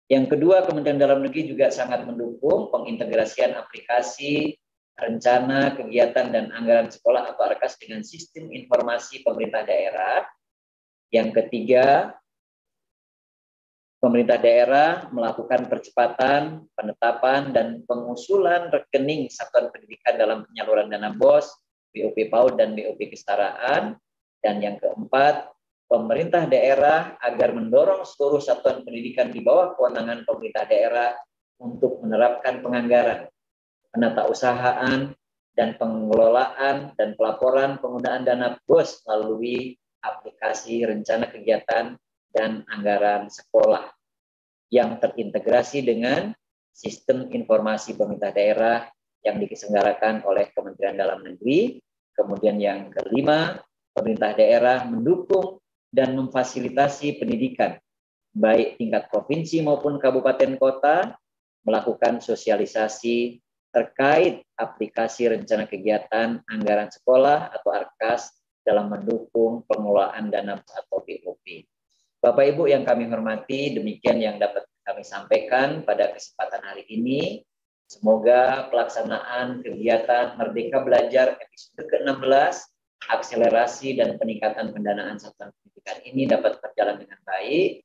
Yang kedua, Kementerian Dalam Negeri juga sangat mendukung pengintegrasian aplikasi rencana kegiatan dan anggaran sekolah atau ARKAS dengan sistem informasi pemerintah daerah. Yang ketiga, pemerintah daerah melakukan percepatan, penetapan, dan pengusulan rekening satuan pendidikan dalam penyaluran dana BOS, BOP PAUD, dan BOP Kesetaraan. Dan yang keempat, pemerintah daerah agar mendorong seluruh satuan pendidikan di bawah kewenangan pemerintah daerah untuk menerapkan penganggaran, penatausahaan, dan pengelolaan dan pelaporan penggunaan dana BOS melalui aplikasi rencana kegiatan dan anggaran sekolah yang terintegrasi dengan sistem informasi pemerintah daerah yang diselenggarakan oleh Kementerian Dalam Negeri, Kemudian yang kelima, pemerintah daerah mendukung dan memfasilitasi pendidikan, baik tingkat provinsi maupun kabupaten kota, melakukan sosialisasi terkait aplikasi rencana kegiatan anggaran sekolah atau ARKAS dalam mendukung pengelolaan dana atau BOP. Bapak Ibu yang kami hormati, demikian yang dapat kami sampaikan pada kesempatan hari ini. Semoga pelaksanaan kegiatan Merdeka Belajar episode ke-16, akselerasi dan peningkatan pendanaan satuan pendidikan ini dapat berjalan dengan baik,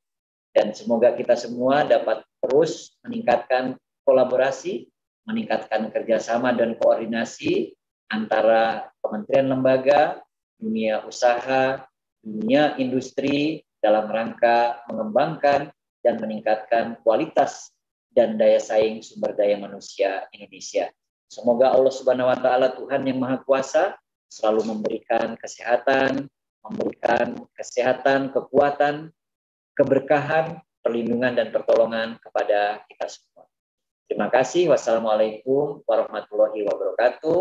dan semoga kita semua dapat terus meningkatkan kolaborasi, meningkatkan kerjasama dan koordinasi antara kementerian lembaga, dunia usaha, dunia industri dalam rangka mengembangkan dan meningkatkan kualitas dan daya saing sumber daya manusia Indonesia. Semoga Allah Subhanahu wa Ta'ala, Tuhan yang Maha Kuasa, selalu memberikan kesehatan, kekuatan, keberkahan, perlindungan dan pertolongan kepada kita semua. Terima kasih. Wassalamualaikum warahmatullahi wabarakatuh.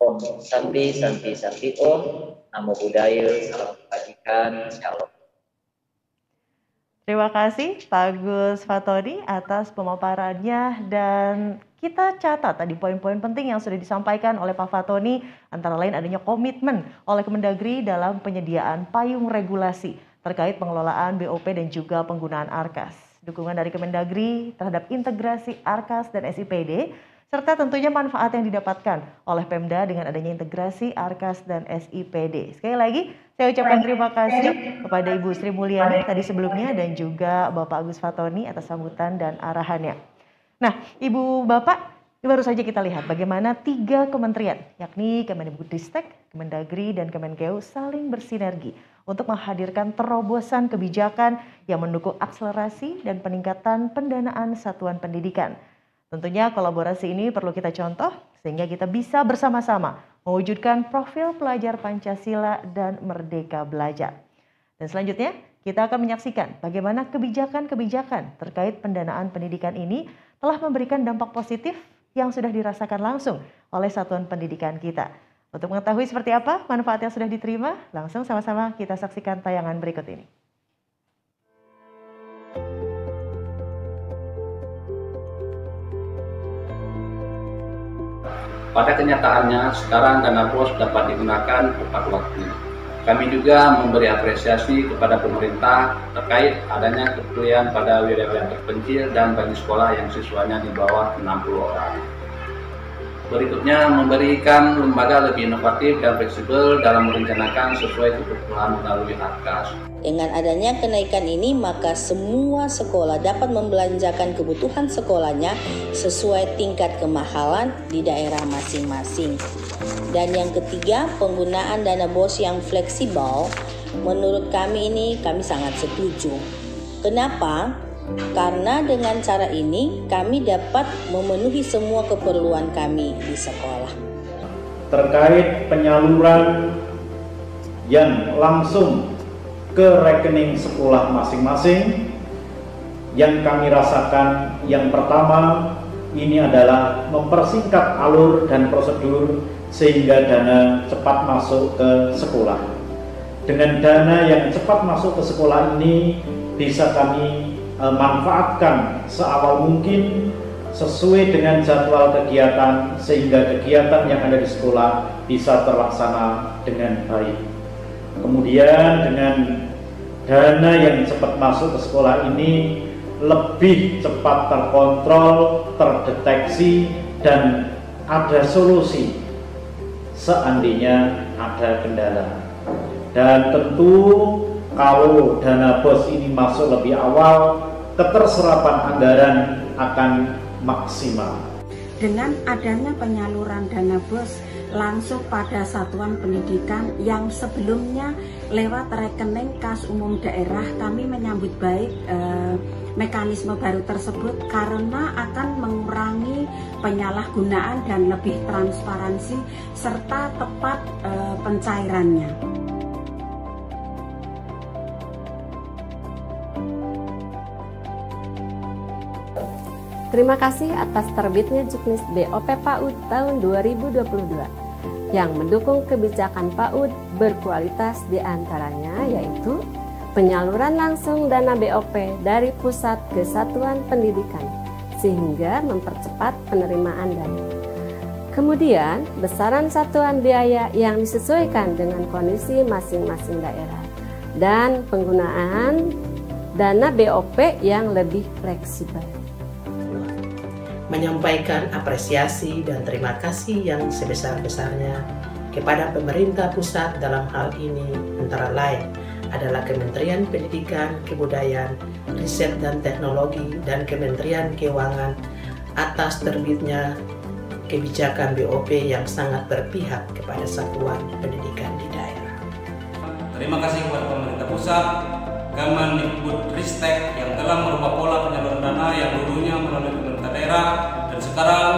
Om Santi, Santi, Santi Om. Namo Buddhaya, salam kebajikan, Shalom. Terima kasih Pak Agus Fatoni atas pemaparannya, dan kita catat tadi poin-poin penting yang sudah disampaikan oleh Pak Fatoni, antara lain adanya komitmen oleh Kemendagri dalam penyediaan payung regulasi terkait pengelolaan BOP dan juga penggunaan ARKAS. Dukungan dari Kemendagri terhadap integrasi ARKAS dan SIPD, serta tentunya manfaat yang didapatkan oleh Pemda dengan adanya integrasi ARKAS dan SIPD. Sekali lagi, saya ucapkan terima kasih kepada Ibu Sri Mulyani tadi sebelumnya dan juga Bapak Agus Fatoni atas sambutan dan arahannya. Nah, Ibu Bapak, baru saja kita lihat bagaimana 3 kementerian, yakni Kemendikbudristek, Kemendagri, dan Kemenkeu saling bersinergi untuk menghadirkan terobosan kebijakan yang mendukung akselerasi dan peningkatan pendanaan satuan pendidikan. Tentunya kolaborasi ini perlu kita contoh sehingga kita bisa bersama-sama mewujudkan profil pelajar Pancasila dan Merdeka Belajar. Dan selanjutnya kita akan menyaksikan bagaimana kebijakan-kebijakan terkait pendanaan pendidikan ini telah memberikan dampak positif yang sudah dirasakan langsung oleh satuan pendidikan kita. Untuk mengetahui seperti apa manfaat yang sudah diterima, langsung sama-sama kita saksikan tayangan berikut ini. Pada kenyataannya, sekarang dana BOS dapat digunakan tepat waktu. Kami juga memberi apresiasi kepada pemerintah terkait adanya kepedulian pada wilayah terpencil dan bagi sekolah yang siswanya di bawah 60 orang. Berikutnya, memberikan lembaga lebih inovatif dan fleksibel dalam merencanakan sesuai kebutuhan melalui ARKAS. Dengan adanya kenaikan ini, maka semua sekolah dapat membelanjakan kebutuhan sekolahnya sesuai tingkat kemahalan di daerah masing-masing. Dan yang ketiga, penggunaan dana BOS yang fleksibel. Menurut kami sangat setuju. Kenapa? Karena dengan cara ini kami dapat memenuhi semua keperluan kami di sekolah. Terkait penyaluran yang langsung ke rekening sekolah masing-masing, yang kami rasakan yang pertama ini adalah mempersingkat alur dan prosedur sehingga dana cepat masuk ke sekolah. Dengan dana yang cepat masuk ke sekolah ini bisa kami manfaatkan seawal mungkin sesuai dengan jadwal kegiatan sehingga kegiatan yang ada di sekolah bisa terlaksana dengan baik. Kemudian dengan dana yang cepat masuk ke sekolah ini lebih cepat terkontrol, terdeteksi, dan ada solusi seandainya ada kendala. Dan tentu kalau dana BOS ini masuk lebih awal, keterserapan anggaran akan maksimal. Dengan adanya penyaluran dana BOS langsung pada satuan pendidikan yang sebelumnya lewat rekening kas umum daerah, kami menyambut baik mekanisme baru tersebut karena akan mengurangi penyalahgunaan dan lebih transparansi serta tepat pencairannya. Terima kasih atas terbitnya Juknis BOP PAUD tahun 2022. yang mendukung kebijakan PAUD berkualitas diantaranya yaitu penyaluran langsung dana BOP dari pusat ke satuan pendidikan sehingga mempercepat penerimaan dana. Kemudian, besaran satuan biaya yang disesuaikan dengan kondisi masing-masing daerah dan penggunaan dana BOP yang lebih fleksibel. Menyampaikan apresiasi dan terima kasih yang sebesar-besarnya kepada pemerintah pusat dalam hal ini antara lain adalah Kementerian Pendidikan, Kebudayaan, Riset dan Teknologi, dan Kementerian Keuangan atas terbitnya kebijakan BOP yang sangat berpihak kepada satuan pendidikan di daerah. Terima kasih kepada pemerintah pusat, Kemendikbudristek yang telah merubah pola penyaluran dana yang dulunya melalui pemerintah daerah dan sekarang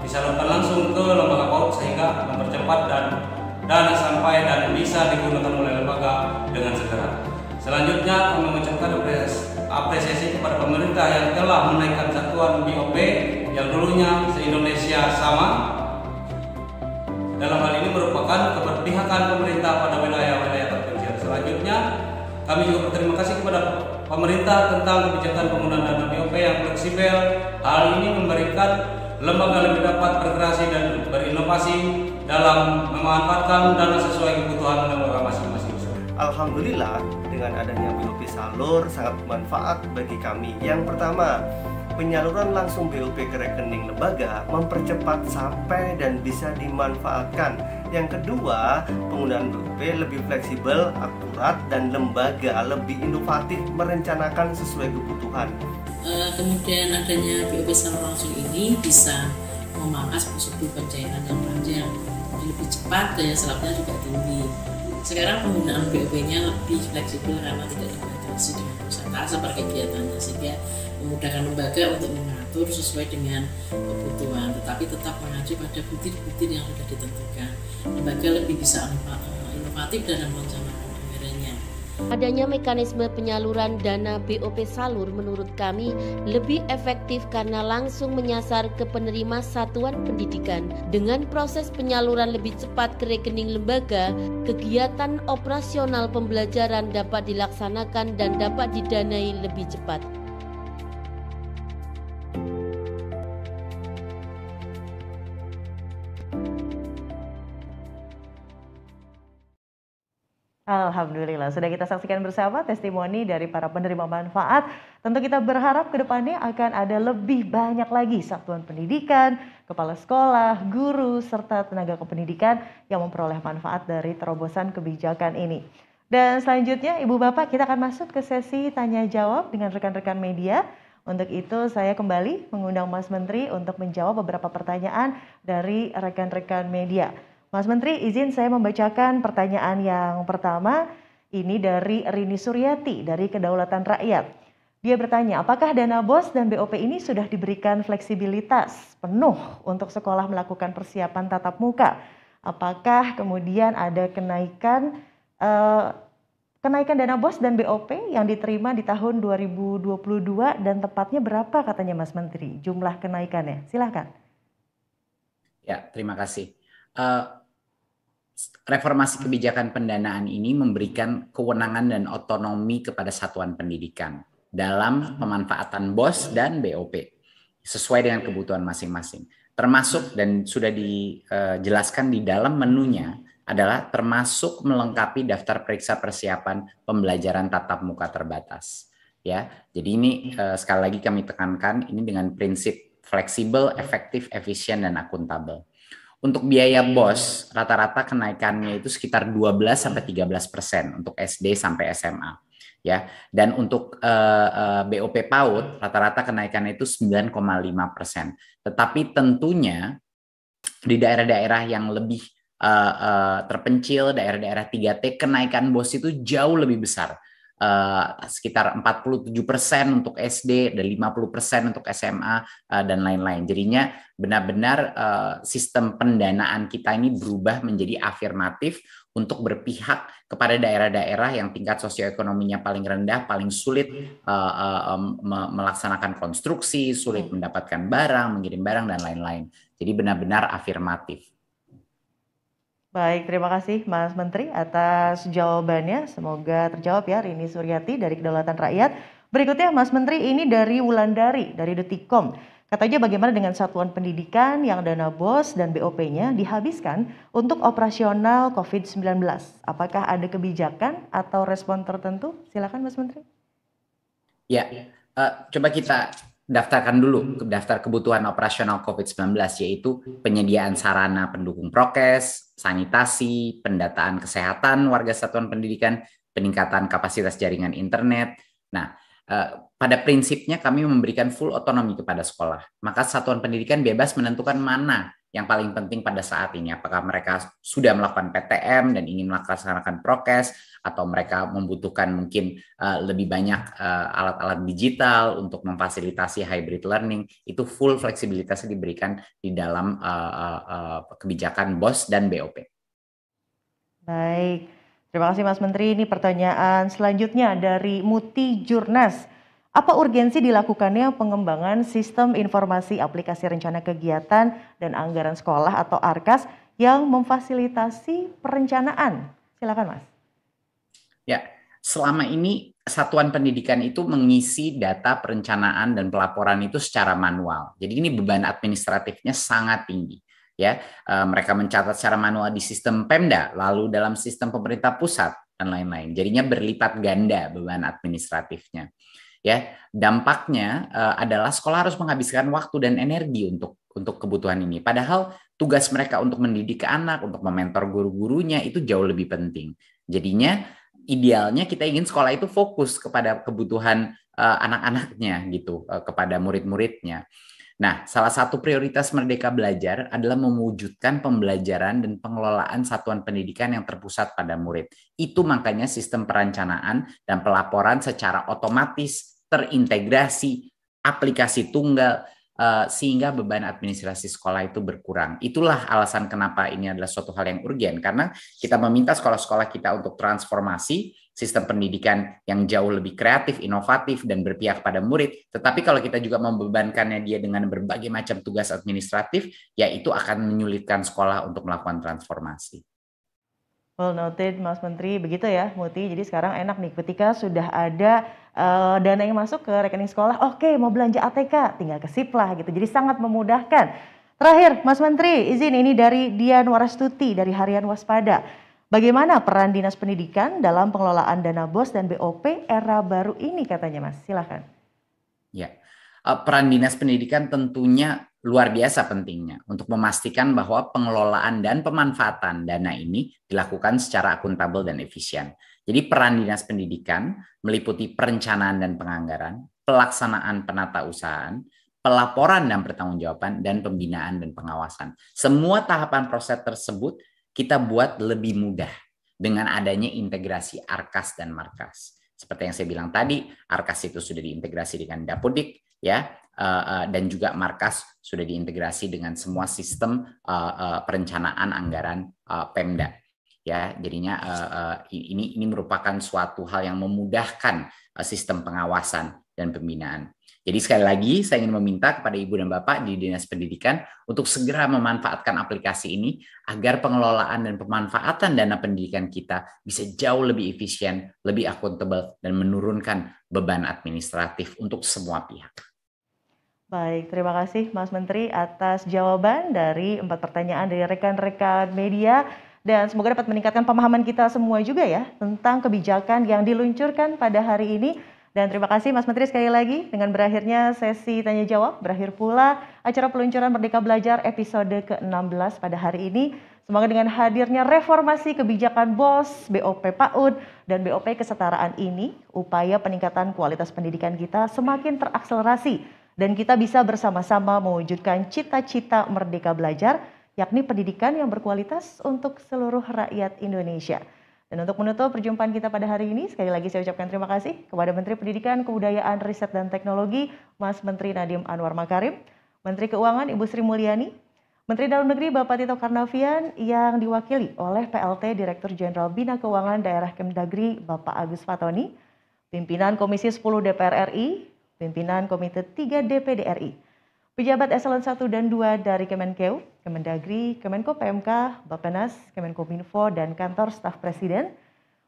disalurkan langsung ke lembaga PAUD sehingga mempercepat dan dana sampai dan bisa digunakan oleh lembaga dengan segera. Selanjutnya kami mengucapkan apresiasi kepada pemerintah yang telah menaikkan satuan BOP yang dulunya se-Indonesia sama. Dalam hal ini merupakan keberpihakan pemerintah pada wilayah-wilayah terpencil. Selanjutnya kami juga berterima kasih kepada pemerintah tentang kebijakan penggunaan dana BOP yang fleksibel. Hal ini memberikan lembaga lebih dapat berkreasi dan berinovasi dalam memanfaatkan dana sesuai kebutuhan lembaga masing-masing. Alhamdulillah, dengan adanya BOP Salur sangat bermanfaat bagi kami. Yang pertama, penyaluran langsung BOP ke rekening lembaga mempercepat sampai dan bisa dimanfaatkan. Yang kedua, penggunaan BOP lebih fleksibel, akurat, dan lembaga lebih inovatif merencanakan sesuai kebutuhan. Kemudian adanya BOP Salur langsung ini bisa memangkas prosedur pencairan yang panjang, lebih cepat, daya serapnya juga tinggi. Sekarang penggunaan BOP-nya lebih fleksibel karena tidak dibatasi dengan persentase per kegiatannya, sehingga memudahkan lembaga untuk mengatur sesuai dengan kebutuhan, tetapi tetap mengacu pada butir-butir yang sudah ditentukan. Lembaga lebih bisa inovatif dalam merencanakan anggarannya. Adanya mekanisme penyaluran dana BOP Salur menurut kami lebih efektif karena langsung menyasar ke penerima satuan pendidikan. Dengan proses penyaluran lebih cepat ke rekening lembaga, kegiatan operasional pembelajaran dapat dilaksanakan dan dapat didanai lebih cepat. Alhamdulillah, sudah kita saksikan bersama testimoni dari para penerima manfaat. Tentu kita berharap ke depannya akan ada lebih banyak lagi satuan pendidikan, kepala sekolah, guru, serta tenaga kependidikan yang memperoleh manfaat dari terobosan kebijakan ini. Dan selanjutnya, Ibu Bapak, kita akan masuk ke sesi tanya jawab dengan rekan-rekan media. Untuk itu saya kembali mengundang Mas Menteri untuk menjawab beberapa pertanyaan dari rekan-rekan media. Mas Menteri, izin saya membacakan pertanyaan yang pertama. Ini dari Rini Suryati dari Kedaulatan Rakyat. Dia bertanya, apakah dana BOS dan BOP ini sudah diberikan fleksibilitas penuh untuk sekolah melakukan persiapan tatap muka? Apakah kemudian ada kenaikan dana BOS dan BOP yang diterima di tahun 2022 dan tepatnya berapa katanya Mas Menteri jumlah kenaikannya? Silakan. Ya, terima kasih. Reformasi kebijakan pendanaan ini memberikan kewenangan dan otonomi kepada satuan pendidikan dalam pemanfaatan BOS dan BOP sesuai dengan kebutuhan masing-masing. Termasuk dan sudah dijelaskan di dalam menunya adalah termasuk melengkapi daftar periksa persiapan pembelajaran tatap muka terbatas. Ya, jadi ini sekali lagi kami tekankan ini dengan prinsip fleksibel, efektif, efisien, dan akuntabel. Untuk biaya BOS, rata-rata kenaikannya itu sekitar 12-13% untuk SD sampai SMA. Ya, dan untuk BOP PAUD, rata-rata kenaikannya itu 9,5%. Tetapi tentunya di daerah-daerah yang lebih terpencil, daerah-daerah 3T, kenaikan BOS itu jauh lebih besar. Sekitar 47% untuk SD dan 50% untuk SMA dan lain-lain. Jadinya benar-benar sistem pendanaan kita ini berubah menjadi afirmatif untuk berpihak kepada daerah-daerah yang tingkat sosioekonominya paling rendah, paling sulit melaksanakan konstruksi, sulit mendapatkan barang, mengirim barang dan lain-lain. Jadi benar-benar afirmatif. Baik, terima kasih Mas Menteri atas jawabannya. Semoga terjawab ya, Rini Suryati dari Kedaulatan Rakyat. Berikutnya Mas Menteri, ini dari Wulandari dari Detikcom. Katanya bagaimana dengan satuan pendidikan yang dana BOS dan BOP-nya dihabiskan untuk operasional COVID-19? Apakah ada kebijakan atau respon tertentu? Silakan Mas Menteri. Ya, coba kita daftarkan dulu daftar kebutuhan operasional COVID-19, yaitu penyediaan sarana pendukung prokes, sanitasi, pendataan kesehatan warga satuan pendidikan, peningkatan kapasitas jaringan internet. Nah, pada prinsipnya kami memberikan full otonomi kepada sekolah. Maka satuan pendidikan bebas menentukan mana yang paling penting pada saat ini. Apakah mereka sudah melakukan PTM dan ingin melaksanakan prokes, atau mereka membutuhkan mungkin lebih banyak alat-alat digital untuk memfasilitasi hybrid learning. Itu full fleksibilitasnya diberikan di dalam kebijakan BOS dan BOP. Baik, terima kasih Mas Menteri. Ini pertanyaan selanjutnya dari Muti Jurnas. Apa urgensi dilakukannya pengembangan sistem informasi aplikasi rencana kegiatan dan anggaran sekolah atau ARKAS yang memfasilitasi perencanaan? Silakan Mas. Ya, selama ini satuan pendidikan itu mengisi data perencanaan dan pelaporan itu secara manual. Jadi ini beban administratifnya sangat tinggi. Ya, mereka mencatat secara manual di sistem Pemda, lalu dalam sistem pemerintah pusat dan lain-lain. Jadinya berlipat ganda beban administratifnya. Ya, dampaknya adalah sekolah harus menghabiskan waktu dan energi untuk kebutuhan ini. Padahal tugas mereka untuk mendidik anak, untuk mementor guru-gurunya itu jauh lebih penting. Jadinya idealnya kita ingin sekolah itu fokus kepada kebutuhan anak-anaknya gitu, kepada murid-muridnya. Nah, salah satu prioritas Merdeka Belajar adalah mewujudkan pembelajaran dan pengelolaan satuan pendidikan yang terpusat pada murid. Itu makanya sistem perencanaan dan pelaporan secara otomatis terintegrasi, aplikasi tunggal, sehingga beban administrasi sekolah itu berkurang. Itulah alasan kenapa ini adalah suatu hal yang urgen, karena kita meminta sekolah-sekolah kita untuk transformasi sistem pendidikan yang jauh lebih kreatif, inovatif, dan berpihak pada murid. Tetapi kalau kita juga membebankannya dia dengan berbagai macam tugas administratif, ya itu akan menyulitkan sekolah untuk melakukan transformasi. Well noted Mas Menteri, begitu ya Muti. Jadi sekarang enak nih ketika sudah ada dana yang masuk ke rekening sekolah, oke mau belanja ATK, tinggal kesip lah gitu. Jadi sangat memudahkan. Terakhir Mas Menteri, izin ini dari Dian Warastuti dari Harian Waspada. Bagaimana peran Dinas Pendidikan dalam pengelolaan dana BOS dan BOP era baru ini katanya Mas? Silakan. Ya, peran Dinas Pendidikan tentunya luar biasa pentingnya untuk memastikan bahwa pengelolaan dan pemanfaatan dana ini dilakukan secara akuntabel dan efisien. Jadi peran Dinas Pendidikan meliputi perencanaan dan penganggaran, pelaksanaan penatausahaan, pelaporan dan pertanggungjawaban, dan pembinaan dan pengawasan. Semua tahapan proses tersebut kita buat lebih mudah dengan adanya integrasi ARKAS dan MARKAS. Seperti yang saya bilang tadi, ARKAS itu sudah diintegrasi dengan Dapodik, ya, dan juga MARKAS sudah diintegrasi dengan semua sistem perencanaan anggaran Pemda. Ya, jadinya ini merupakan suatu hal yang memudahkan sistem pengawasan dan pembinaan. Jadi sekali lagi saya ingin meminta kepada Ibu dan Bapak di Dinas Pendidikan untuk segera memanfaatkan aplikasi ini agar pengelolaan dan pemanfaatan dana pendidikan kita bisa jauh lebih efisien, lebih akuntabel, dan menurunkan beban administratif untuk semua pihak. Baik, terima kasih Mas Menteri atas jawaban dari 4 pertanyaan dari rekan-rekan media. Dan semoga dapat meningkatkan pemahaman kita semua juga ya tentang kebijakan yang diluncurkan pada hari ini. Dan terima kasih Mas Menteri sekali lagi. Dengan berakhirnya sesi tanya jawab, berakhir pula acara peluncuran Merdeka Belajar episode ke-16 pada hari ini. Semoga dengan hadirnya reformasi kebijakan BOS, BOP PAUD, dan BOP kesetaraan ini, upaya peningkatan kualitas pendidikan kita semakin terakselerasi. Dan kita bisa bersama-sama mewujudkan cita-cita Merdeka Belajar, yakni pendidikan yang berkualitas untuk seluruh rakyat Indonesia. Dan untuk menutup perjumpaan kita pada hari ini, sekali lagi saya ucapkan terima kasih kepada Menteri Pendidikan, Kebudayaan, Riset, dan Teknologi, Mas Menteri Nadiem Anwar Makarim, Menteri Keuangan Ibu Sri Mulyani, Menteri Dalam Negeri Bapak Tito Karnavian yang diwakili oleh PLT Direktur Jenderal Bina Keuangan Daerah Kemdagri Bapak Agus Fatoni, Pimpinan Komisi 10 DPR RI, Pimpinan Komite 3 DPD RI, pejabat eselon 1 dan 2 dari Kemenkeu, Kemendagri, Kemenko PMK, Bappenas, Kemenkominfo, dan Kantor Staf Presiden,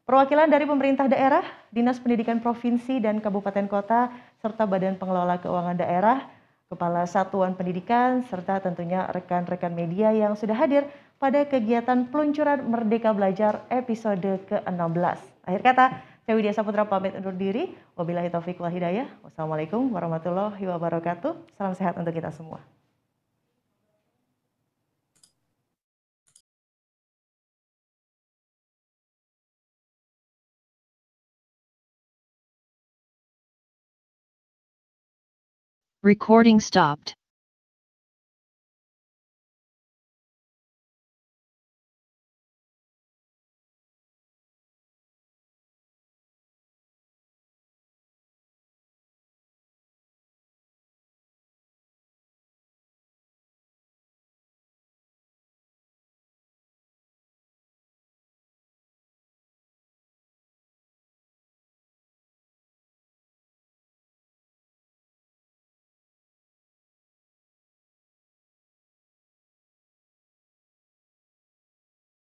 perwakilan dari pemerintah daerah, Dinas Pendidikan Provinsi dan Kabupaten Kota, serta Badan Pengelola Keuangan Daerah, Kepala Satuan Pendidikan, serta tentunya rekan-rekan media yang sudah hadir pada kegiatan peluncuran Merdeka Belajar episode ke-16. Akhir kata, saya Widya Saputra pamit undur diri. Wabillahi taufiq wal hidayah. Wassalamualaikum warahmatullahi wabarakatuh. Salam sehat untuk kita semua. Recording stopped.